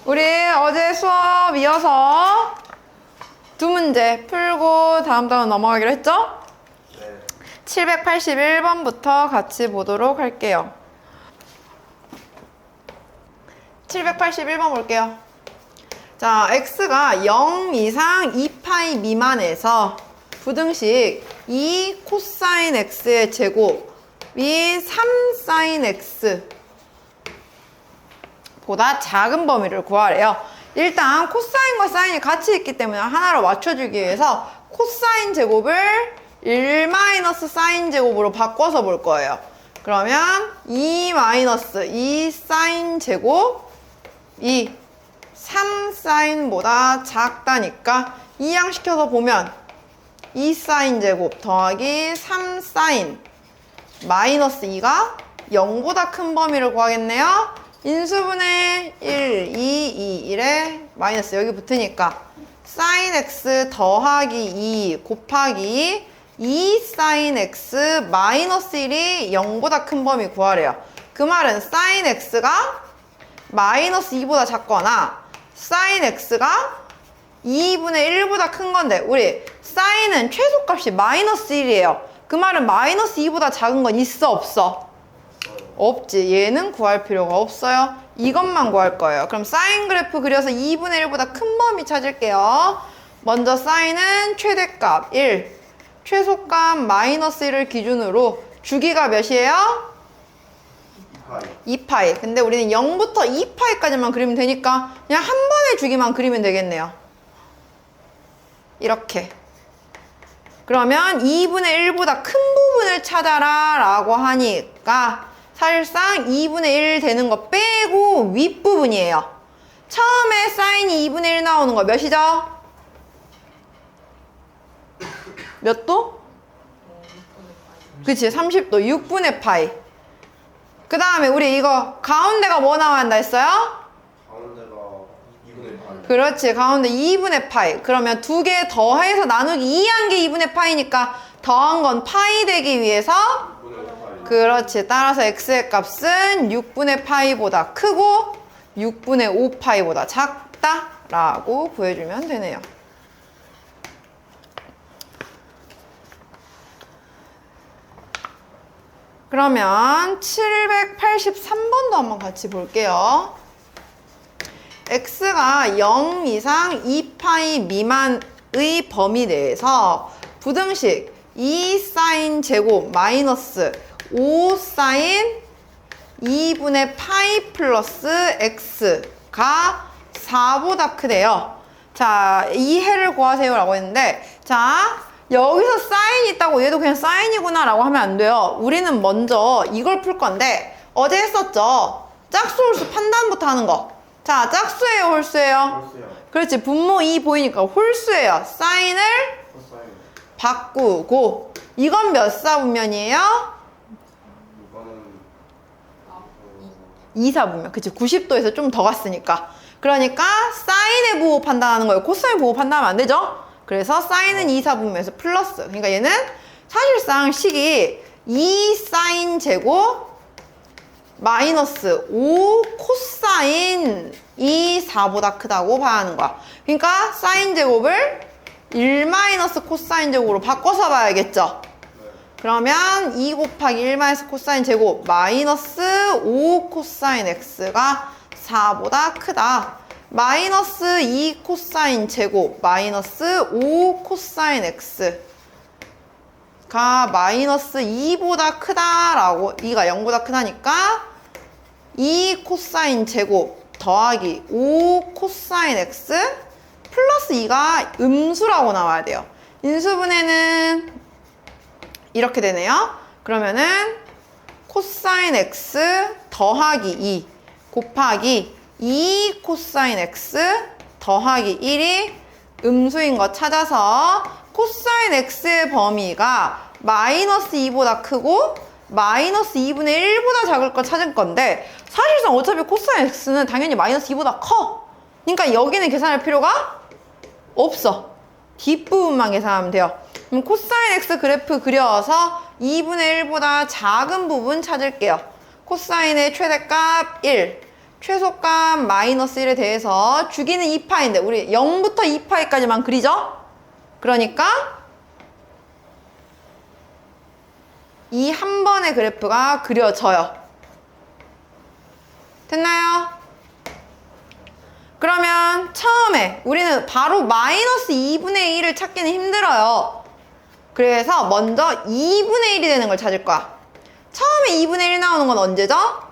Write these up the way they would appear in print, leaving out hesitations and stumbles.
우리 어제 수업 이어서 두 문제 풀고 다음 단원 넘어가기로 했죠? 네. 781번부터 같이 보도록 할게요. 781번 볼게요. 자, x가 0 이상 2파이 미만에서 부등식 2 코사인 x의 제곱이 3 사인 x 보다 작은 범위를 구하래요. 일단 코사인과 사인이 같이 있기 때문에 하나로 맞춰주기 위해서 코사인 제곱을 1 마이너스 사인 제곱으로 바꿔서 볼 거예요. 그러면 2 마이너스 2 사인 제곱이 3 사인보다 작다니까 이항시켜서 보면 2 사인 제곱 더하기 3 사인 마이너스 2가 0보다 큰 범위를 구하겠네요. 인수분해 1, 2, 2, 1에 마이너스 여기 붙으니까 sin x 더하기 2 곱하기 2 sin x 마이너스 1이 0보다 큰 범위 구하래요. 그 말은 sin x가 마이너스 2보다 작거나 sin x가 2분의 1보다 큰 건데 우리 sin은 최소값이 마이너스 1이에요. 그 말은 마이너스 2보다 작은 건 있어 없어? 없지. 얘는 구할 필요가 없어요. 이것만 구할 거예요. 그럼 사인 그래프 그려서 2분의 1보다 큰 범위 찾을게요. 먼저 사인은 최대값 1, 최소값 마이너스 1을 기준으로 주기가 몇이에요? 2파이. 근데 우리는 0부터 2파이까지만 그리면 되니까 그냥 한 번의 주기만 그리면 되겠네요. 이렇게. 그러면 2분의 1보다 큰 부분을 찾아라 라고 하니까 사실상 2분의 1 되는 거 빼고 윗부분이에요. 처음에 사인이 2분의 1 나오는 거 몇이죠? 몇 도? 그치, 30도. 6분의 파이. 그 다음에 우리 이거 가운데가 뭐 나와야 한다 했어요? 가운데가 2분의 8. 그렇지, 가운데 2분의 파이. 그러면 두 개 더해서 나누기 2한 게 2분의 파이니까 더한 건 파이 되기 위해서 6분의 8. 그렇지. 따라서 x의 값은 6분의 파이보다 크고 6분의 5 파이보다 작다 라고 구해주면 되네요. 그러면 783번도 한번 같이 볼게요. x가 0 이상 2파이 미만의 범위 내에서 부등식 2 사인 제곱 마이너스 5 사인 2분의 파이 플러스 x가 4보다 크대요. 자, 이 해를 구하세요 라고 했는데, 자, 여기서 사인이 있다고 얘도 그냥 사인이구나 라고 하면 안 돼요. 우리는 먼저 이걸 풀 건데 어제 했었죠. 짝수 홀수 판단부터 하는 거. 자, 짝수예요 홀수예요? 홀수요. 그렇지. 분모 2 보이니까 홀수예요. 사인을 코사인. 바꾸고 이건 몇 사분면이에요? 이거는 2사분면. 그치. 90도에서 좀 더 갔으니까. 그러니까 사인의 부호 판단하는 거예요. 코사인 부호 판단하면 안 되죠? 그래서 사인은 2사분면에서 플러스. 그러니까 얘는 사실상 식이 2 사인 제곱 마이너스 5 코사인 4보다 크다고 봐야 하는 거야. 그러니까 사인 제곱을 1 마이너스 코사인 제곱으로 바꿔서 봐야겠죠. 그러면 2 곱하기 1 마이너스 코사인 제곱 마이너스 5 코사인 x가 4보다 크다. 마이너스 2 코사인 제곱 마이너스 5 코사인 x가 마이너스 2보다 크다라고 2가 0보다 크다니까 2 코사인 제곱 더하기 5 코사인 x 플러스 2가 음수라고 나와야 돼요. 인수분해는 이렇게 되네요. 그러면은 코사인 x 더하기 2 곱하기 2 코사인 x 더하기 1이 음수인 거 찾아서 코사인 x의 범위가 마이너스 2보다 크고 마이너스 2분의 1보다 작을 거 찾을 건데 사실상 어차피 코사인 x는 당연히 마이너스 2보다 커. 그러니까 여기는 계산할 필요가 없어. 뒷부분만 계산하면 돼요. 그럼 코사인 x 그래프 그려서 2분의 1보다 작은 부분 찾을게요. 코사인의 최대값 1, 최소값 마이너스 1에 대해서 주기는 2파인데 우리 0부터 2파이까지만 그리죠? 그러니까 이 한 번의 그래프가 그려져요. 됐나요? 그러면 처음에 우리는 바로 마이너스 2분의 1을 찾기는 힘들어요. 그래서 먼저 2분의 1이 되는 걸 찾을 거야. 처음에 2분의 1 나오는 건 언제죠?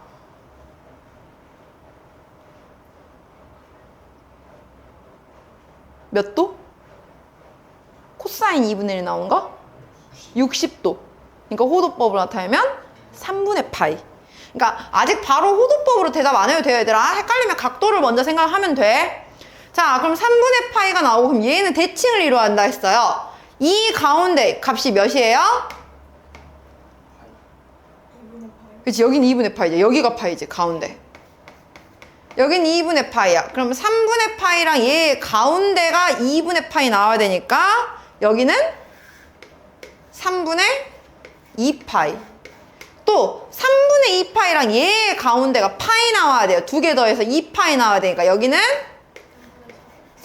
몇 도? 코사인 2분의 1 나오는 거? 60도. 그러니까 호도법으로 나타내면 3분의 파이. 그러니까 아직 바로 호도법으로 대답 안 해도 돼요, 얘들아. 헷갈리면 각도를 먼저 생각하면 돼. 자, 그럼 3분의 파이가 나오고 그럼 얘는 대칭을 이루어야 한다 했어요. 이 가운데 값이 몇이에요? 그치, 여긴 2분의 파이지. 여기가 파이지, 가운데. 여긴 2분의 파이야. 그럼 3분의 파이랑 얘 가운데가 2분의 파이 나와야 되니까 여기는 3분의 2파이. 또 3분의 2파이랑 얘 가운데가 파이 나와야 돼요. 두 개 더해서 2파이 나와야 되니까 여기는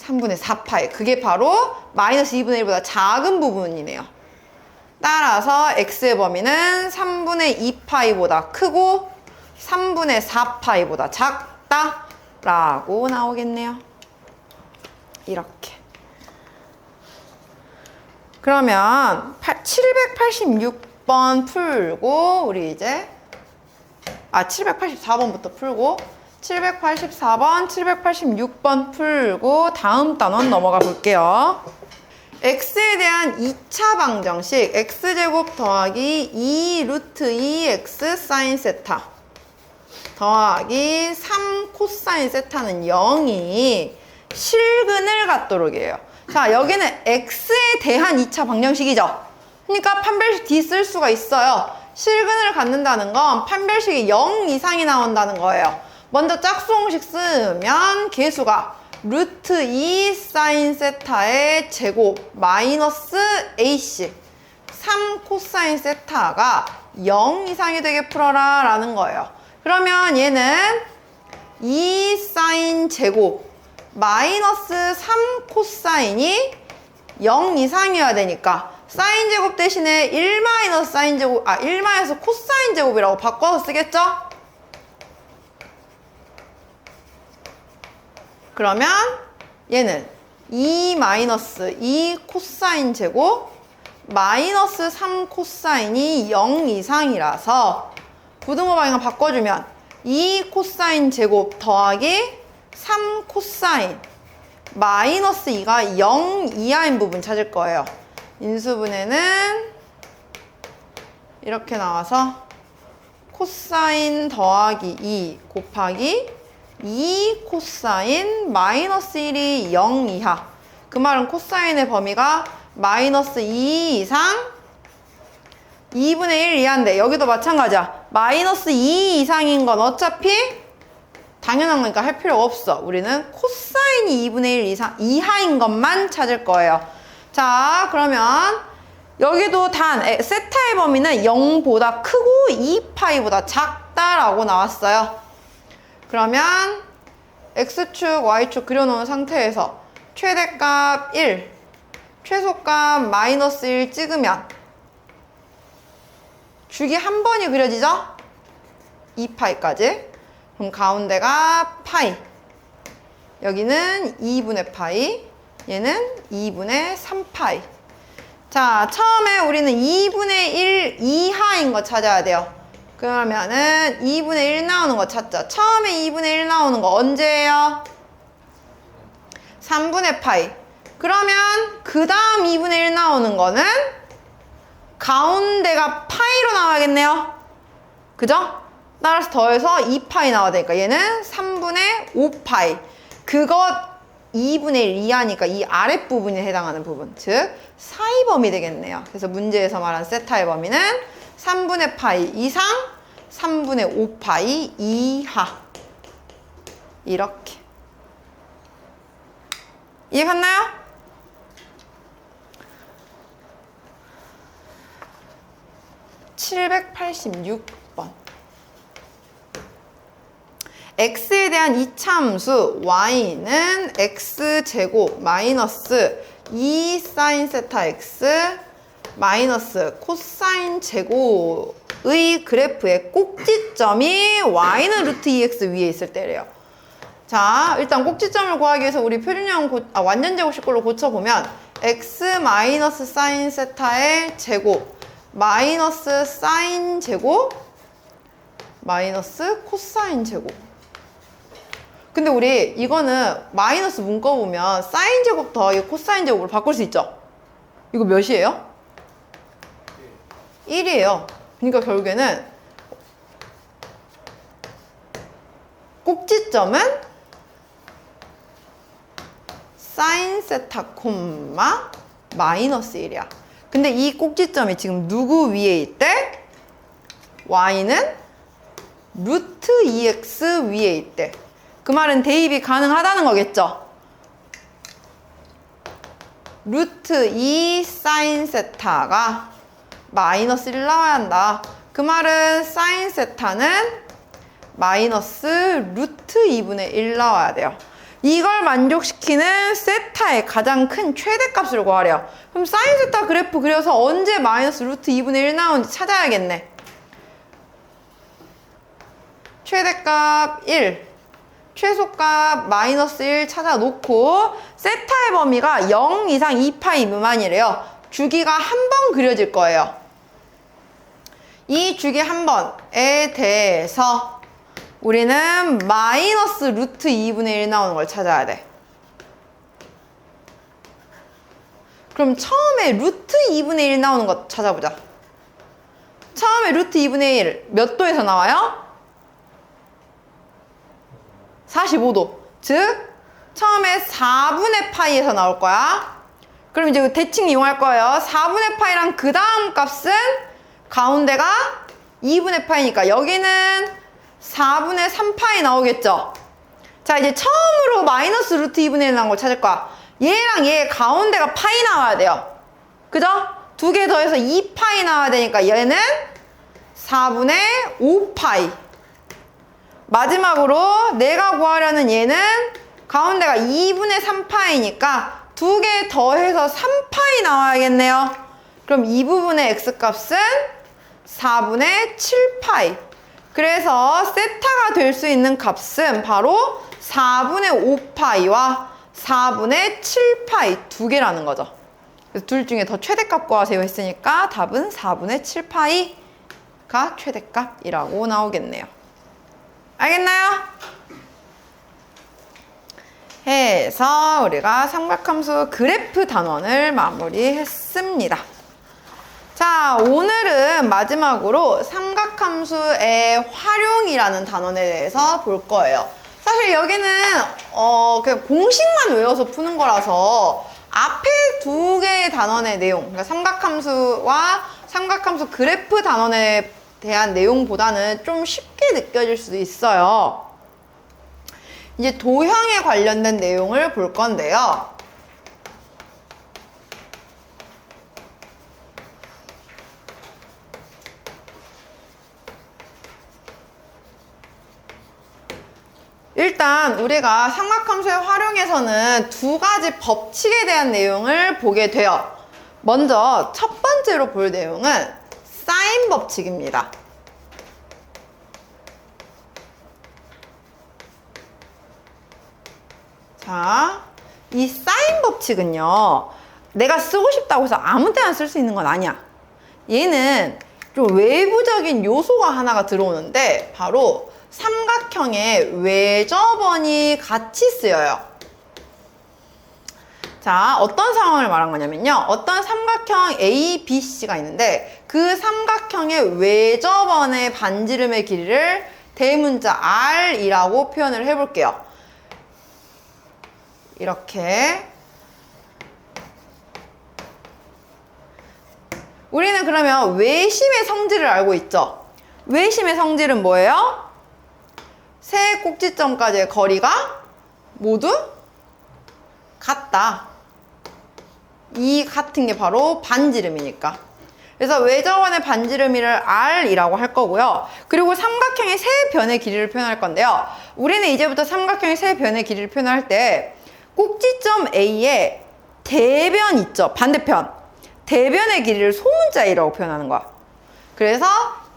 3분의 4파이. 그게 바로 마이너스 2분의 1보다 작은 부분이네요. 따라서 x의 범위는 3분의 2파이보다 크고 3분의 4파이보다 작다 라고 나오겠네요. 이렇게. 그러면 786번 풀고 우리 이제 784번부터 풀고 784번, 786번 풀고 다음 단원 넘어가 볼게요. x에 대한 2차 방정식 x제곱 더하기 2 루트 2x 사인 세타 더하기 3 코사인 세타는 0이 실근을 갖도록 해요. 자, 여기는 x에 대한 2차 방정식이죠. 그러니까 판별식 D 쓸 수가 있어요. 실근을 갖는다는 건 판별식이 0 이상이 나온다는 거예요. 먼저 짝수공식 쓰면 계수가 루트 2 사인 세타의 제곱 마이너스 AC 3 코사인 세타가 0 이상이 되게 풀어라 라는 거예요. 그러면 얘는 2 사인 제곱 마이너스 3 코사인이 0 이상이어야 되니까 사인 제곱 대신에 1 마이너스 사인 제곱 1 마이너스 코사인 제곱이라고 바꿔서 쓰겠죠? 그러면 얘는 2 마이너스 2 코사인 제곱 마이너스 3 코사인이 0 이상이라서 부등호 방향 바꿔주면 2 코사인 제곱 더하기 3 코사인 마이너스 2가 0 이하인 부분 찾을 거예요. 인수분해는 이렇게 나와서 코사인 더하기 2 곱하기 2 코사인 마이너스 1이 0 이하. 그 말은 코사인의 범위가 마이너스 2 이상 2분의 1 이하인데 여기도 마찬가지야. 마이너스 2 이상인 건 어차피 당연한 거니까 할 필요가 없어. 우리는 코사인이 2분의 1 이상 이하인 것만 찾을 거예요. 자, 그러면 여기도 단 세타의 범위는 0보다 크고 2파이보다 작다라고 나왔어요. 그러면 x축, y축 그려놓은 상태에서 최대값 1, 최소값 마이너스 1 찍으면 주기 한 번이 그려지죠? 2파이까지. 그럼 가운데가 파이. 여기는 2분의 파이. 얘는 2분의 3파이. 자, 처음에 우리는 2분의 1 이하인 거 찾아야 돼요. 그러면은 2분의 1 나오는 거 찾자. 처음에 2분의 1 나오는 거 언제예요? 3분의 파이. 그러면 그 다음 2분의 1 나오는 거는 가운데가 파이로 나와야겠네요. 그죠? 따라서 더해서 2파이 나와야 되니까 얘는 3분의 5파이. 그것 2분의 1 이하니까 이 아랫부분이 해당하는 부분. 즉 사이 범위 되겠네요. 그래서 문제에서 말한 세타의 범위는 3분의 파이 이상 3분의 5파이 이하. 이렇게. 이해갔나요? (786번) x에 대한 이차함수 y는 x제곱 마이너스 2 사인 세타 x 마이너스 코사인 제곱의 그래프의 꼭지점이 y는 루트 2x 위에 있을 때래요. 자, 일단 꼭지점을 구하기 위해서 우리 표준형 완전 제곱식꼴로 고쳐보면 x 마이너스 사인 세타의 제곱 마이너스 사인 제곱 마이너스 코사인 제곱. 근데 우리 이거는 마이너스 묶어보면 사인 제곱 더하기 코사인 제곱으로 바꿀 수 있죠? 이거 몇이에요? 1이에요. 그러니까 결국에는 꼭지점은 사인 세타 콤마 마이너스 1이야. 근데 이 꼭지점이 지금 누구 위에 있대? y는 루트 2x 위에 있대. 그 말은 대입이 가능하다는 거겠죠? 루트 2 사인 세타가 마이너스 1 나와야 한다. 그 말은 사인 세타는 마이너스 루트 2분의 1 나와야 돼요. 이걸 만족시키는 세타의 가장 큰 최대값을 구하래요. 그럼 사인 세타 그래프 그려서 언제 마이너스 루트 2분의 1 나오는지 찾아야겠네. 최대값 1, 최소값 마이너스 1 찾아놓고 세타의 범위가 0 이상 2파이 미만이래요. 주기가 한 번 그려질 거예요. 이 주기 한 번에 대해서 우리는 마이너스 루트 2분의 1 나오는 걸 찾아야 돼. 그럼 처음에 루트 2분의 1 나오는 거 찾아보자. 처음에 루트 2분의 1 몇 도에서 나와요? 45도. 즉 처음에 4분의 파이에서 나올 거야. 그럼 이제 대칭 이용할 거예요. 4분의 파이랑 그 다음 값은 가운데가 2분의 파이니까 여기는 4분의 3파이 나오겠죠. 자, 이제 처음으로 마이너스 루트 2분의 1 나온 걸 찾을 거야. 얘랑 얘 가운데가 파이 나와야 돼요. 그죠? 두 개 더해서 2파이 나와야 되니까 얘는 4분의 5파이. 마지막으로 내가 구하려는 얘는 가운데가 2분의 3파이니까 두 개 더해서 3파이 나와야겠네요. 그럼 이 부분의 x값은 4분의 7파이. 그래서 세타가 될 수 있는 값은 바로 4분의 5파이와 4분의 7파이 두 개라는 거죠. 그래서 둘 중에 더 최대값 구하세요 했으니까 답은 4분의 7파이가 최대값이라고 나오겠네요. 알겠나요? 해서 우리가 삼각함수 그래프 단원을 마무리했습니다. 자, 오늘은 마지막으로 삼각함수의 활용이라는 단원에 대해서 볼 거예요. 사실 여기는 그냥 공식만 외워서 푸는 거라서 앞에 두 개의 단원의 내용, 그러니까 삼각함수와 삼각함수 그래프 단원에 대한 내용보다는 좀 쉽게 느껴질 수도 있어요. 이제 도형에 관련된 내용을 볼 건데요. 일단 우리가 삼각함수의 활용에서는 두 가지 법칙에 대한 내용을 보게 돼요. 먼저 첫 번째로 볼 내용은 사인 법칙입니다. 자, 이 사인 법칙은요, 내가 쓰고 싶다고 해서 아무 때나 쓸 수 있는 건 아니야. 얘는 좀 외부적인 요소가 하나가 들어오는데 바로 삼각형의 외접원이 같이 쓰여요. 자, 어떤 상황을 말한 거냐면요. 어떤 삼각형 A, B, C가 있는데 그 삼각형의 외접원의 반지름의 길이를 대문자 R이라고 표현을 해볼게요. 이렇게. 우리는 그러면 외심의 성질을 알고 있죠? 외심의 성질은 뭐예요? 세 꼭지점까지의 거리가 모두 같다. 이 같은 게 바로 반지름이니까. 그래서 외접원의 반지름이를 R이라고 할 거고요. 그리고 삼각형의 세 변의 길이를 표현할 건데요. 우리는 이제부터 삼각형의 세 변의 길이를 표현할 때 꼭지점 A에 대변 있죠. 반대편. 대변의 길이를 소문자 A라고 표현하는 거야. 그래서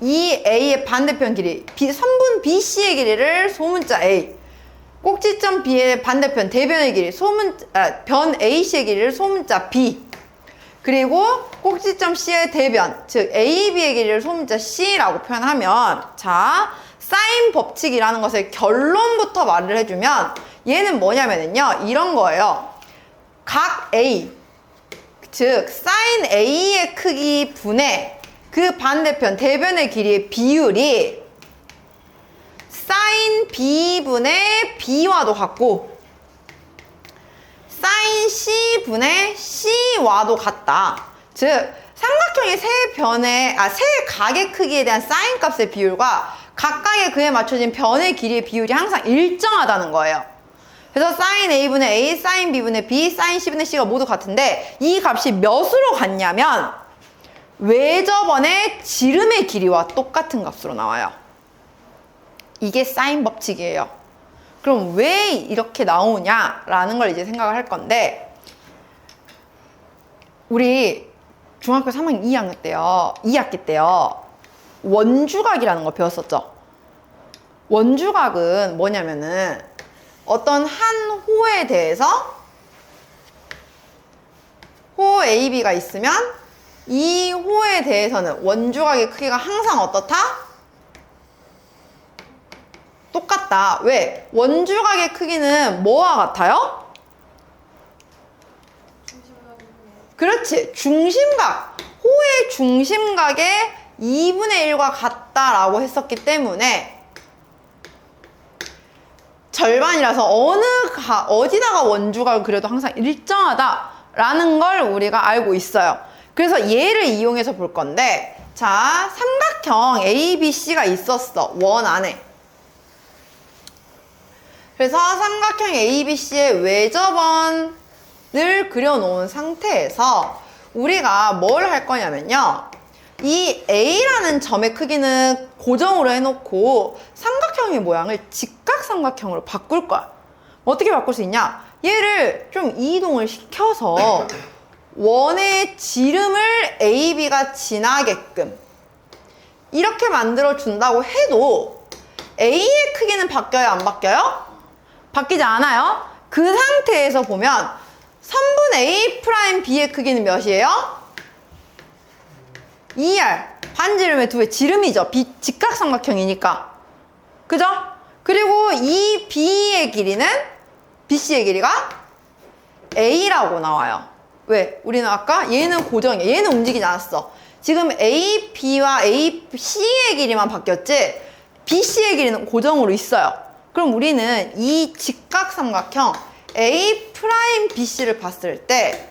이 A의 반대편 길이, 선분 BC의 길이를 소문자 A. 꼭지점 B의 반대편 대변의 길이, 변 AC의 길이를 소문자 B. 그리고 꼭지점 C의 대변, 즉 AB의 길이를 소문자 C라고 표현하면, 자, 사인 법칙이라는 것의 결론부터 말을 해주면 얘는 뭐냐면요, 이런 거예요. 각 A, 즉 사인 A의 크기 분의 그 반대편 대변의 길이의 비율이 사인 B분의 B와도 같고 사인 C분의 C와도 같다. 즉 삼각형의 세 각의 크기에 대한 사인 값의 비율과 각각의 그에 맞춰진 변의 길이의 비율이 항상 일정하다는 거예요. 그래서 사인 A분의 A, 사인 B분의 B, 사인 C분의 C가 모두 같은데 이 값이 몇으로 같냐면 외접원의 지름의 길이와 똑같은 값으로 나와요. 이게 사인 법칙이에요. 그럼 왜 이렇게 나오냐라는 걸 이제 생각을 할 건데, 우리 중학교 3학년 2학기 때요 원주각이라는 거 배웠었죠. 원주각은 뭐냐면은 어떤 한 호에 대해서 호 AB가 있으면 이 호에 대해서는 원주각의 크기가 항상 어떻다? 똑같다. 왜? 원주각의 크기는 뭐와 같아요? 그렇지. 중심각. 호의 중심각의 2분의 1과 같다라고 했었기 때문에 절반이라서 어디다가 원주각을 그려도 항상 일정하다라는 걸 우리가 알고 있어요. 그래서 얘를 이용해서 볼 건데, 자, 삼각형 ABC가 있었어. 원 안에. 그래서 삼각형 ABC의 외접원을 그려놓은 상태에서 우리가 뭘 할 거냐면요, 이 A라는 점의 크기는 고정으로 해놓고 삼각형의 모양을 직각삼각형으로 바꿀 거야. 어떻게 바꿀 수 있냐? 얘를 좀 이동을 시켜서 원의 지름을 AB가 지나게끔 이렇게 만들어 준다고 해도 A의 크기는 바뀌어요, 안 바뀌어요? 바뀌지 않아요. 그 상태에서 보면 선분 A'B의 크기는 몇이에요? 2R. 반지름의 두 배, 지름이죠. 직각삼각형이니까. 그죠? 그리고 이 B의 길이는, BC의 길이가 A라고 나와요. 왜? 우리는 아까 얘는 고정이야. 얘는 움직이지 않았어. 지금 AB와 AC의 길이만 바뀌었지 BC의 길이는 고정으로 있어요. 그럼 우리는 이 직각삼각형 A'BC를 봤을 때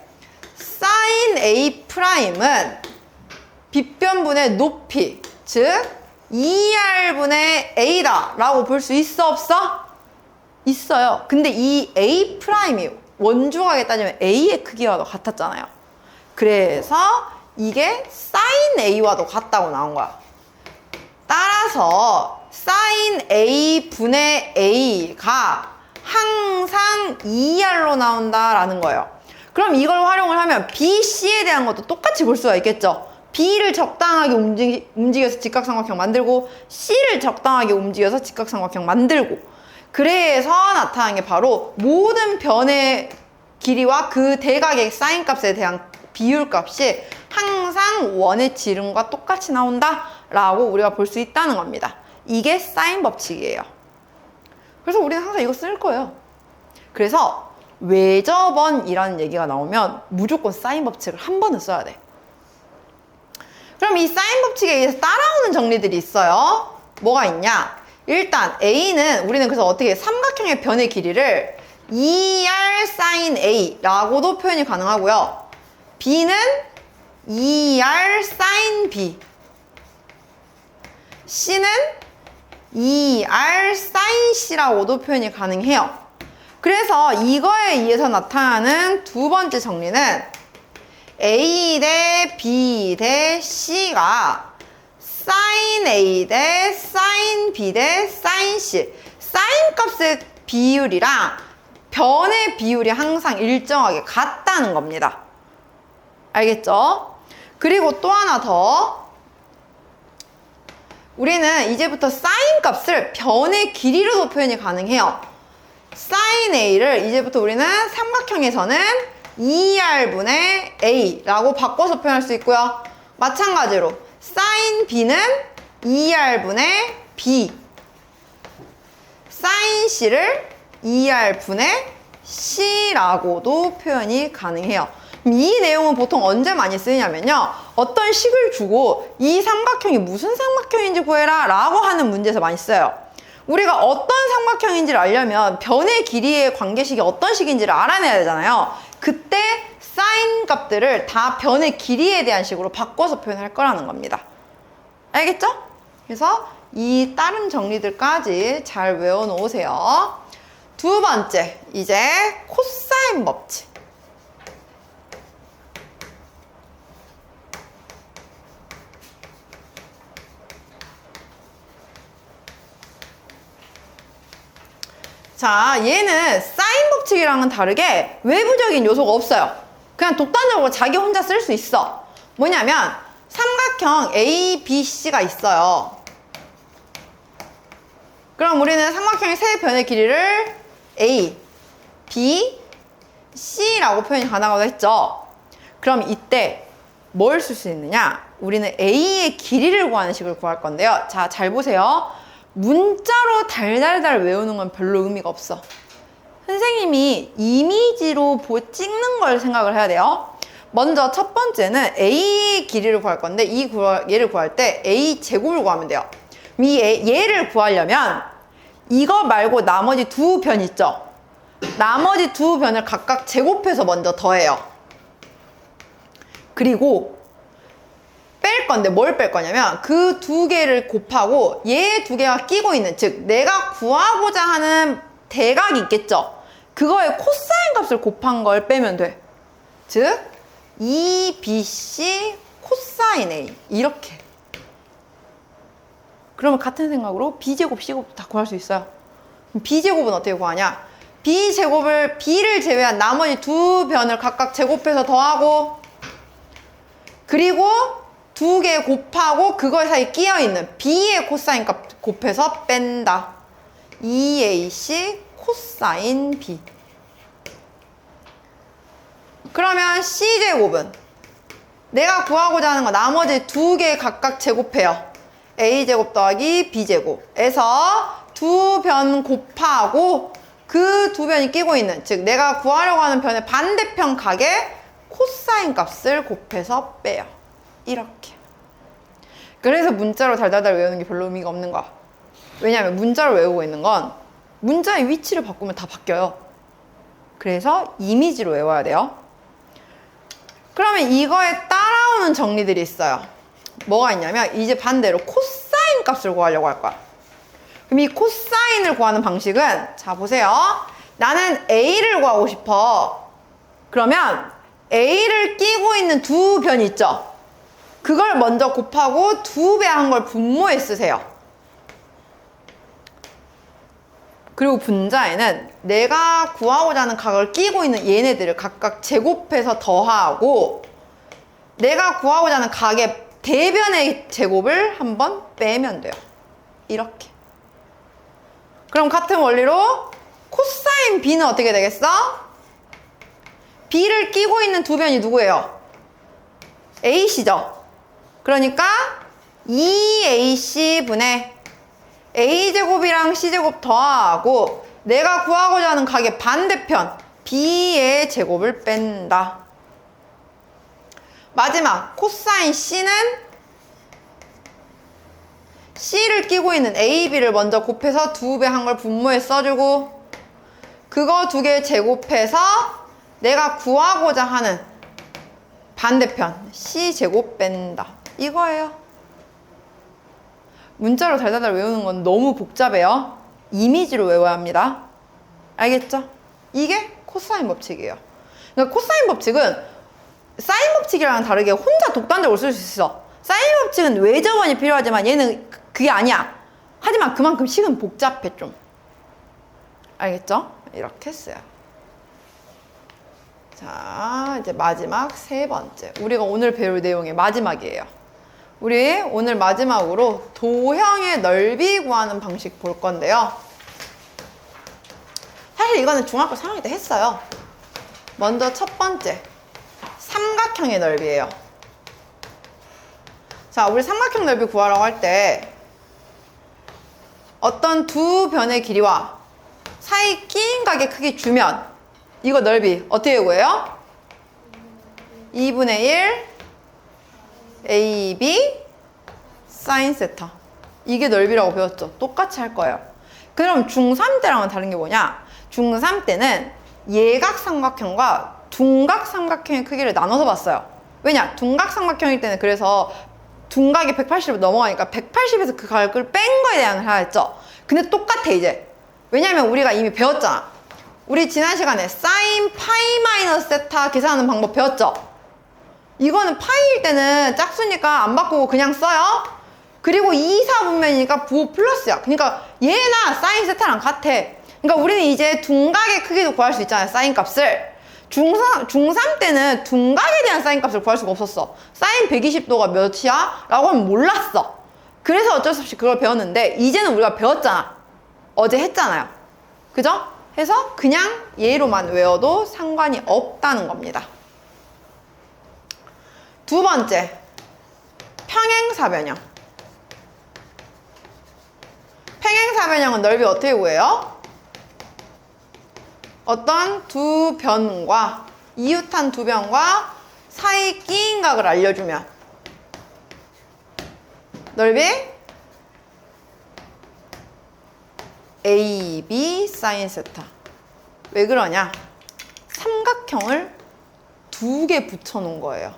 sin A'은 빗변분의 높이, 즉 2R분의 A다 라고 볼 수 있어, 없어? 있어요. 근데 이 A'이 원주각에 따지면 A의 크기와도 같았잖아요. 그래서 이게 sin A와도 같다고 나온 거야. 따라서 sin A분의 A가 항상 2R로 나온다라는 거예요. 그럼 이걸 활용을 하면 BC에 대한 것도 똑같이 볼 수가 있겠죠. B를 적당하게 움직여서 직각삼각형 만들고 C를 적당하게 움직여서 직각삼각형 만들고, 그래서 나타나는 게 바로 모든 변의 길이와 그 대각의 사인 값에 대한 비율 값이 항상 원의 지름과 똑같이 나온다 라고 우리가 볼 수 있다는 겁니다. 이게 사인 법칙이에요. 그래서 우리는 항상 이거 쓸 거예요. 그래서 외접원이라는 얘기가 나오면 무조건 사인 법칙을 한 번은 써야 돼. 그럼 이 사인 법칙에 의해서 따라오는 정리들이 있어요. 뭐가 있냐? 일단 A는 우리는 그래서 어떻게 해? 삼각형의 변의 길이를 2R sin A라고도 표현이 가능하고요. B는 2R sin B, C는 2R sin C라고도 표현이 가능해요. 그래서 이거에 의해서 나타나는 두 번째 정리는 A 대 B 대 C가 sin A 대 sin B 대 sin C. sin 값의 비율이랑 변의 비율이 항상 일정하게 같다는 겁니다. 알겠죠? 그리고 또 하나 더. 우리는 이제부터 sin 값을 변의 길이로도 표현이 가능해요. sin A를 이제부터 우리는 삼각형에서는 2R분의 A라고 바꿔서 표현할 수 있고요. 마찬가지로 sin B는 2R분의 B, sin C를 2R분의 C라고도 표현이 가능해요. 이 내용은 보통 언제 많이 쓰이냐면요. 어떤 식을 주고 이 삼각형이 무슨 삼각형인지 구해라 라고 하는 문제에서 많이 써요. 우리가 어떤 삼각형인지를 알려면 변의 길이의 관계식이 어떤 식인지를 알아내야 되잖아요. 그때 sin 값들을 다 변의 길이에 대한 식으로 바꿔서 표현할 거라는 겁니다. 알겠죠? 그래서 이 다른 정리들까지 잘 외워놓으세요. 두 번째, 이제 코사인 법칙. 자, 얘는 사인 법칙이랑은 다르게 외부적인 요소가 없어요. 그냥 독단적으로 자기 혼자 쓸 수 있어. 뭐냐면 삼각형 ABC가 있어요. 그럼 우리는 삼각형의 세 변의 길이를 A, B, C라고 표현이 가능하다고 했죠. 그럼 이때 뭘 쓸 수 있느냐? 우리는 A의 길이를 구하는 식을 구할 건데요. 자, 잘 보세요. 문자로 달달달 외우는 건 별로 의미가 없어. 선생님이 이미지로 찍는 걸 생각을 해야 돼요. 먼저 첫 번째는 A의 길이를 구할 건데 얘를 구할 때 A 제곱을 구하면 돼요. 얘를 구하려면 이거 말고 나머지 두 변 있죠? 나머지 두 변을 각각 제곱해서 먼저 더해요. 그리고 뺄 건데 뭘 뺄 거냐면 그 두 개를 곱하고 얘 두 개가 끼고 있는, 즉 내가 구하고자 하는 대각이 있겠죠? 그거의 코사인 값을 곱한 걸 빼면 돼. 즉 2BC 코사인 A 이렇게. 그러면 같은 생각으로 B제곱, C제곱도 다 구할 수 있어요. 그럼 B제곱은 어떻게 구하냐? B제곱을 B를 제외한 나머지 두 변을 각각 제곱해서 더하고 그리고 두 개 곱하고 그걸 사이에 끼어있는 B의 코사인 값 곱해서 뺀다. 2AC 코사인 B. 그러면 C제곱은 내가 구하고자 하는 거 나머지 두 개 각각 제곱해요. A제곱 더하기 B제곱에서 두 변 곱하고 그 두 변이 끼고 있는, 즉 내가 구하려고 하는 변의 반대편 각의 코사인 값을 곱해서 빼요. 이렇게. 그래서 문자로 달달달 외우는 게 별로 의미가 없는 거야. 왜냐하면 문자로 외우고 있는 건 문자의 위치를 바꾸면 다 바뀌어요. 그래서 이미지로 외워야 돼요. 그러면 이거에 따라오는 정리들이 있어요. 뭐가 있냐면 이제 반대로 코사인 값을 구하려고 할 거야. 그럼 이 코사인을 구하는 방식은, 자 보세요. 나는 A를 구하고 싶어. 그러면 A를 끼고 있는 두 변이 있죠? 그걸 먼저 곱하고 두 배 한 걸 분모에 쓰세요. 그리고 분자에는 내가 구하고자 하는 각을 끼고 있는 얘네들을 각각 제곱해서 더하고 내가 구하고자 하는 각의 대변의 제곱을 한번 빼면 돼요. 이렇게. 그럼 같은 원리로 코사인 B는 어떻게 되겠어? B를 끼고 있는 두 변이 누구예요? AC죠? 그러니까 2AC분의 A제곱이랑 C제곱 더하고 내가 구하고자 하는 각의 반대편 B의 제곱을 뺀다. 마지막 코사인 C는 C를 끼고 있는 AB를 먼저 곱해서 두 배 한 걸 분모에 써주고 그거 두 개 제곱해서 내가 구하고자 하는 반대편 C제곱 뺀다. 이거예요. 문자로 달달달 외우는 건 너무 복잡해요. 이미지로 외워야 합니다. 알겠죠? 이게 코사인 법칙이에요. 그러니까 코사인 법칙은 사인 법칙이랑 다르게 혼자 독단적으로 쓸 수 있어. 사인 법칙은 외접원이 필요하지만 얘는 그게 아니야. 하지만 그만큼 식은 복잡해 좀. 알겠죠? 이렇게 써요. 자, 이제 마지막 세 번째. 우리가 오늘 배울 내용의 마지막이에요. 우리 오늘 마지막으로 도형의 넓이 구하는 방식 볼 건데요. 사실 이거는 중학교 3학년 때 했어요. 먼저 첫 번째. 삼각형의 넓이에요. 자, 우리 삼각형 넓이 구하라고 할 때 어떤 두 변의 길이와 사이 끼인 각의 크기 주면 이거 넓이 어떻게 구해요? 2분의 1 AB 사인 세타. 이게 넓이라고 배웠죠? 똑같이 할 거예요. 그럼 중3 때랑은 다른 게 뭐냐? 중3 때는 예각 삼각형과 둔각 삼각형의 크기를 나눠서 봤어요. 왜냐? 둔각 삼각형일 때는 그래서 둔각이 180을 넘어가니까 180에서 그 각을 뺀 거에 대한 하라 했죠. 근데 똑같아 이제. 왜냐면 우리가 이미 배웠잖아. 우리 지난 시간에 사인 파이 마이너스 세타 계산하는 방법 배웠죠? 이거는 파이일 때는 짝수니까 안 바꾸고 그냥 써요. 그리고 2, 4분면이니까 부호 플러스야. 그러니까 얘나 사인 세타랑 같아. 그러니까 우리는 이제 둔각의 크기도 구할 수 있잖아요. 사인 값을. 중3 때는 둔각에 대한 사인 값을 구할 수가 없었어. 사인 120도가 몇이야? 라고 하면 몰랐어. 그래서 어쩔 수 없이 그걸 배웠는데 이제는 우리가 배웠잖아. 어제 했잖아요. 그죠? 해서 그냥 얘로만 외워도 상관이 없다는 겁니다. 두 번째, 평행사변형. 평행사변형은 넓이 어떻게 구해요? 어떤 두 변과 이웃한 두 변과 사이 끼인 각을 알려주면 넓이 AB 사인 세타. 왜 그러냐? 삼각형을 두 개 붙여놓은 거예요.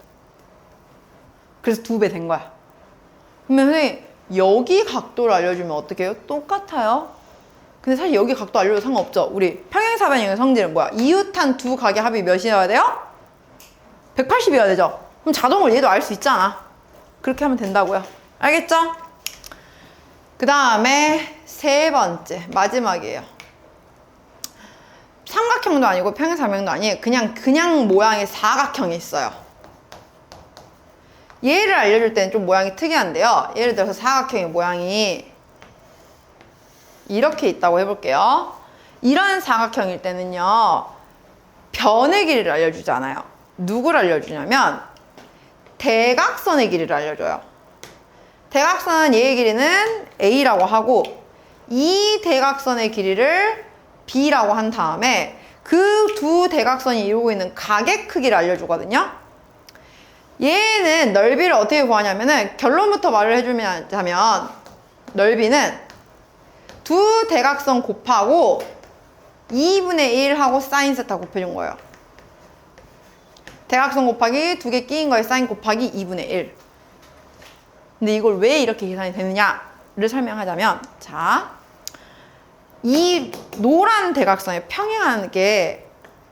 그래서 2배 된 거야. 그러면 선생님 여기 각도를 알려주면 어떻게 해요? 똑같아요. 근데 사실 여기 각도 알려도 상관없죠. 우리 평행사변형의 성질은 뭐야? 이웃한 두 각의 합이 몇이어야 돼요? 180이어야 되죠. 그럼 자동으로 얘도 알 수 있잖아. 그렇게 하면 된다고요. 알겠죠? 그 다음에 세 번째, 마지막이에요. 삼각형도 아니고 평행사변형도 아니에요. 그냥 모양의 사각형이 있어요. 얘를 알려줄 때는 좀 모양이 특이한데요. 예를 들어서 사각형의 모양이 이렇게 있다고 해볼게요. 이런 사각형일 때는요, 변의 길이를 알려주잖아요. 누구를 알려주냐면 대각선의 길이를 알려줘요. 대각선은 얘의 길이는 A라고 하고 이 대각선의 길이를 B라고 한 다음에 그 두 대각선이 이루고 있는 각의 크기를 알려주거든요. 얘는 넓이를 어떻게 구하냐면은 결론부터 말을 해주면 넓이는 두 대각선 곱하고 2분의 1 하고 사인 세타 곱해준 거예요. 대각선 곱하기 두 개 끼인 거에 사인 곱하기 2분의 1. 근데 이걸 왜 이렇게 계산이 되느냐를 설명하자면, 자, 이 노란 대각선에 평행하는 게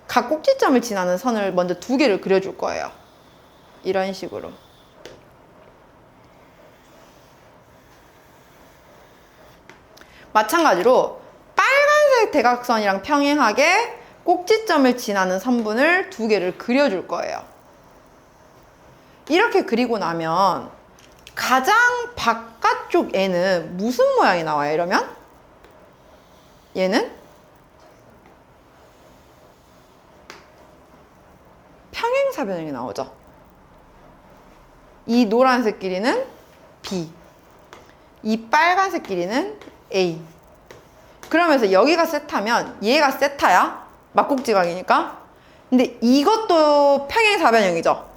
각 꼭지점을 지나는 선을 먼저 두 개를 그려줄 거예요. 이런 식으로. 마찬가지로 빨간색 대각선이랑 평행하게 꼭지점을 지나는 선분을 두 개를 그려줄 거예요. 이렇게 그리고 나면 가장 바깥쪽 애는 무슨 모양이 나와요? 이러면 얘는 평행사변형이 나오죠. 이 노란색 길이는 B, 이 빨간색 길이는 A. 그러면서 여기가 세타면 얘가 세타야. 막꼭지각이니까. 근데 이것도 평행사변형이죠.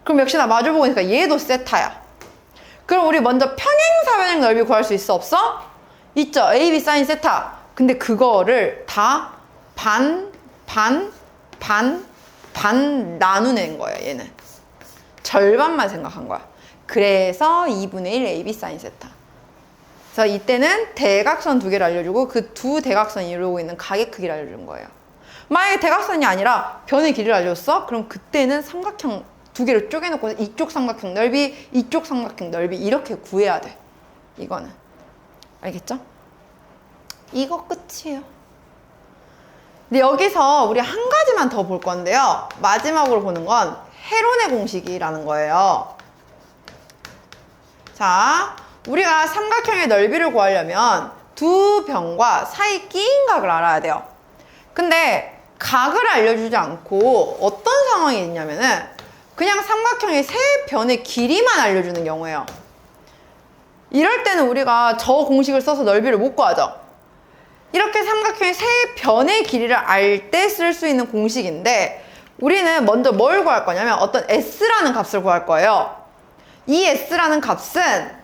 그럼 역시나 마주보고 있으니까 얘도 세타야. 그럼 우리 먼저 평행사변형 넓이 구할 수 있어? 없어? 있죠. AB 사인 세타. 근데 그거를 다 반 나누는 거예요. 얘는 절반만 생각한 거야. 그래서 2분의 1 AB 사인 세타. 그래서 이때는 대각선 두 개를 알려주고 그 두 대각선이 이루고 있는 각의 크기를 알려준 거예요. 만약에 대각선이 아니라 변의 길이를 알려줬어? 그럼 그때는 삼각형 두 개를 쪼개놓고 이쪽 삼각형 넓이, 이쪽 삼각형 넓이 이렇게 구해야 돼. 이거는. 알겠죠? 이거 끝이에요. 근데 여기서 우리 한 가지만 더 볼 건데요. 마지막으로 보는 건 헤론의 공식이라는 거예요. 자, 우리가 삼각형의 넓이를 구하려면 두 변과 사이 끼인 각을 알아야 돼요. 근데 각을 알려주지 않고 어떤 상황이 있냐면은 그냥 삼각형의 세 변의 길이만 알려주는 경우예요. 이럴 때는 우리가 저 공식을 써서 넓이를 못 구하죠. 이렇게 삼각형의 세 변의 길이를 알 때 쓸 수 있는 공식인데 우리는 먼저 뭘 구할 거냐면 어떤 s라는 값을 구할 거예요. 이 s라는 값은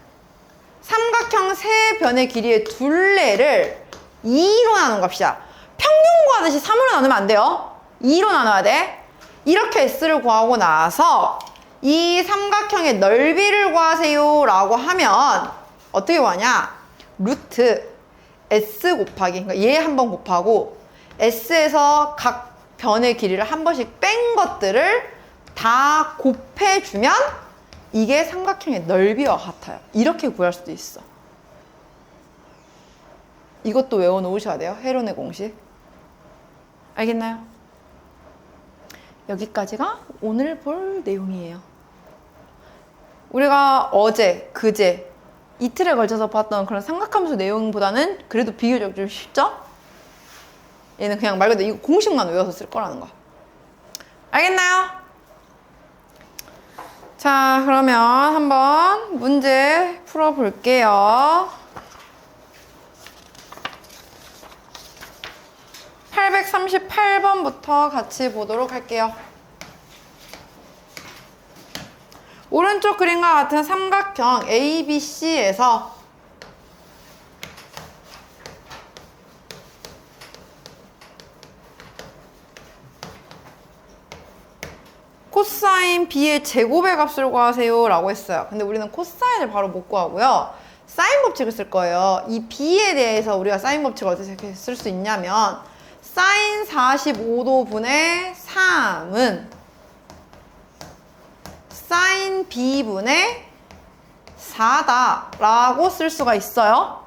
삼각형 세 변의 길이의 둘레를 2로 나눈 값이야. 평균 구하듯이 3으로 나누면 안 돼요. 2로 나눠야 돼. 이렇게 s를 구하고 나서 이 삼각형의 넓이를 구하세요 라고 하면 어떻게 구하냐? 루트 s 곱하기, 그러니까 얘 한 번 곱하고 s에서 각 변의 길이를 한 번씩 뺀 것들을 다 곱해주면 이게 삼각형의 넓이와 같아요. 이렇게 구할 수도 있어. 이것도 외워놓으셔야 돼요. 헤론의 공식. 알겠나요? 여기까지가 오늘 볼 내용이에요. 우리가 어제, 그제, 이틀에 걸쳐서 봤던 그런 삼각함수 내용보다는 그래도 비교적 좀 쉽죠? 얘는 그냥 말 그대로 이거 공식만 외워서 쓸 거라는 거. 알겠나요? 자, 그러면 한번 문제 풀어볼게요. 838번부터 같이 보도록 할게요. 오른쪽 그림과 같은 삼각형 ABC에서 코사인 B의 제곱의 값을 구하세요 라고 했어요. 근데 우리는 코사인을 바로 못 구하고요. 사인 법칙을 쓸 거예요. 이 B에 대해서 우리가 사인 법칙을 어떻게 쓸 수 있냐면 사인 45도 분의 3은 사인 B분의 4다 라고 쓸 수가 있어요.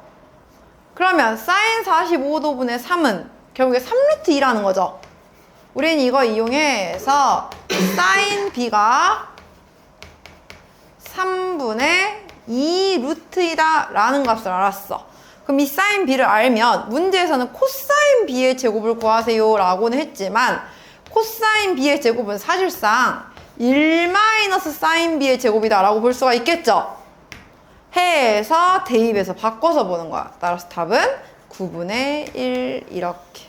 그러면 사인 45도 분의 3은 결국에 3루트 2라는 거죠. 우린 이거 이용해서 사인 B가 3분의 2 루트 2다 라는 값을 알았어. 그럼 이 사인 B를 알면 문제에서는 코사인 B의 제곱을 구하세요 라고는 했지만 코사인 B의 제곱은 사실상 1 사인 B의 제곱이다 라고 볼 수가 있겠죠. 해서 대입해서 바꿔서 보는 거야. 따라서 답은 9분의 1 이렇게.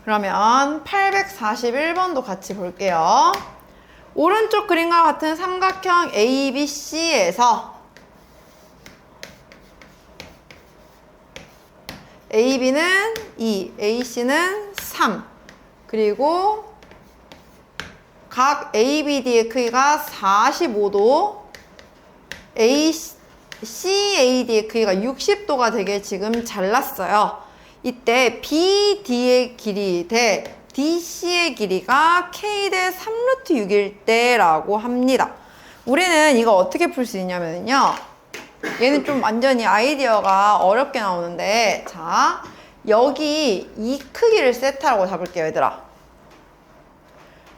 그러면 841번도 같이 볼게요. 오른쪽 그림과 같은 삼각형 ABC에서 AB는 2, AC는 3, 그리고 각 ABD의 크기가 45도, CAD의 크기가 60도가 되게 지금 잘랐어요. 이때 BD의 길이 대 DC의 길이가 K 대 3루트 6일 때라고 합니다. 우리는 이거 어떻게 풀 수 있냐면요. 얘는 좀 완전히 아이디어가 어렵게 나오는데, 자, 여기 이 크기를 세타라고 잡을게요, 얘들아.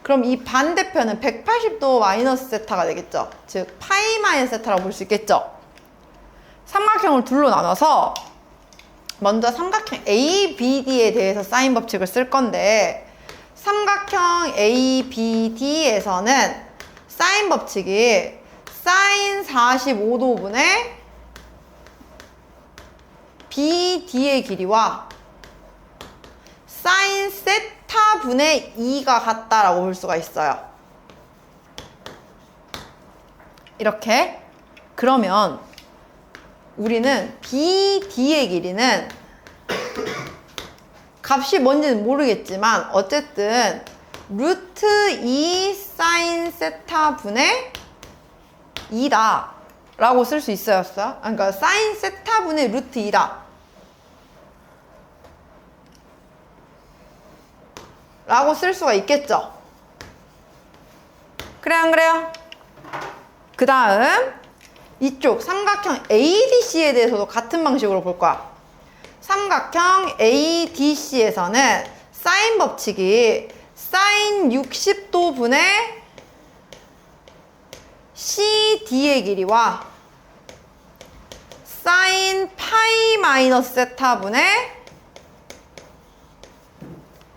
그럼 이 반대편은 180도 마이너스 세타가 되겠죠. 즉, 파이 마이너스 세타라고 볼 수 있겠죠. 삼각형을 둘로 나눠서 먼저 삼각형 ABD에 대해서 사인 법칙을 쓸 건데, 삼각형 ABD에서는 사인 법칙이 사인 45도분의 BD의 길이와 사인 세타분의 2가 같다라고 볼 수가 있어요. 이렇게. 그러면 우리는 BD의 길이는 값이 뭔지는 모르겠지만 어쨌든 루트 2 사인 세타분의 2다 라고 쓸 수 있어요. 그러니까 사인 세타분의 루트 2다. 라고 쓸 수가 있겠죠. 그래 안 그래요? 그 다음 이쪽 삼각형 ADC에 대해서도 같은 방식으로 볼 거야. 삼각형 ADC에서는 사인 법칙이 사인 60도 분의 CD의 길이와 사인 파이 마이너스 세타 분의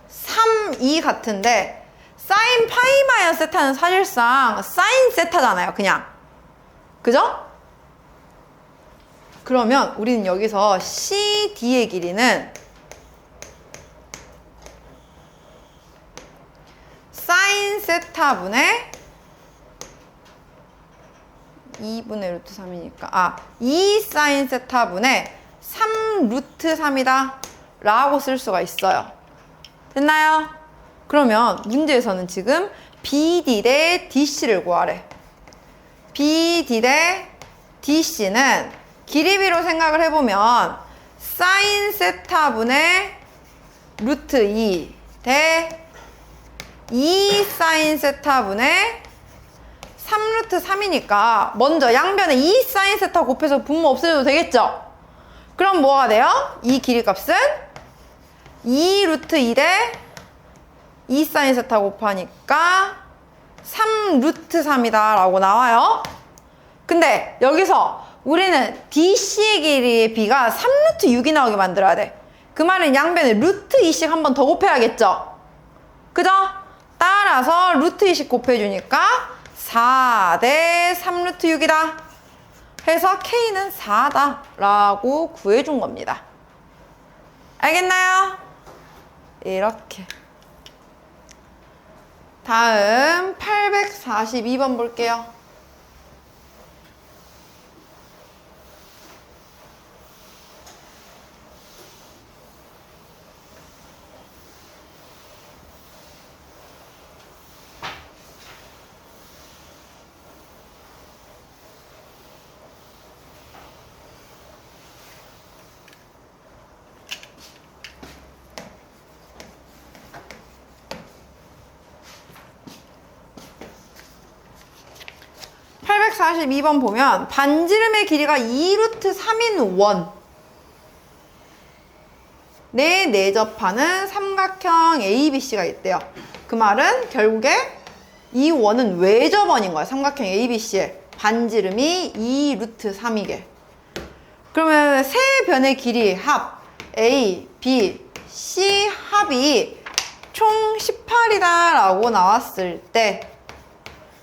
3이 같은데 사인 파이 마이너스 세타는 사실상 사인 세타잖아요. 그냥. 그죠? 그러면 우리는 여기서 CD의 길이는 사인 세타분의 2분의 루트 3이니까 2 사인 세타분의 3 루트 3이다 라고 쓸 수가 있어요. 됐나요? 그러면 문제에서는 지금 BD 대 DC를 구하래. BD 대 DC는 길이비로 생각을 해보면 사인 세타분의 루트 2 대 2 사인 세타분의 3 루트 3이니까 먼저 양변에 2 사인 세타 곱해서 분모 없애도 되겠죠? 그럼 뭐가 돼요? 이 길이 값은 2 루트 2 대 2 사인 세타 곱하니까 3 루트 3이다 라고 나와요. 근데 여기서 우리는 DC의 길이의 B가 3 루트 6이 나오게 만들어야 돼. 그 말은 양변에 루트 2씩 한 번 더 곱해야겠죠? 그죠? 따라서 루트 2씩 곱해주니까 4 대 3 루트 6이다. 해서 K는 4다 라고 구해준 겁니다. 알겠나요? 이렇게. 다음 842번 볼게요. (842번) 보면 반지름의 길이가 2루트 3인 원 내 내접하는 삼각형 ABC가 있대요. 그 말은 결국에 이 원은 외접원인 거야. 삼각형 ABC의 반지름이 2루트 3이게. 그러면 세 변의 길이 합 A, B, C 합이 총 18이다 라고 나왔을 때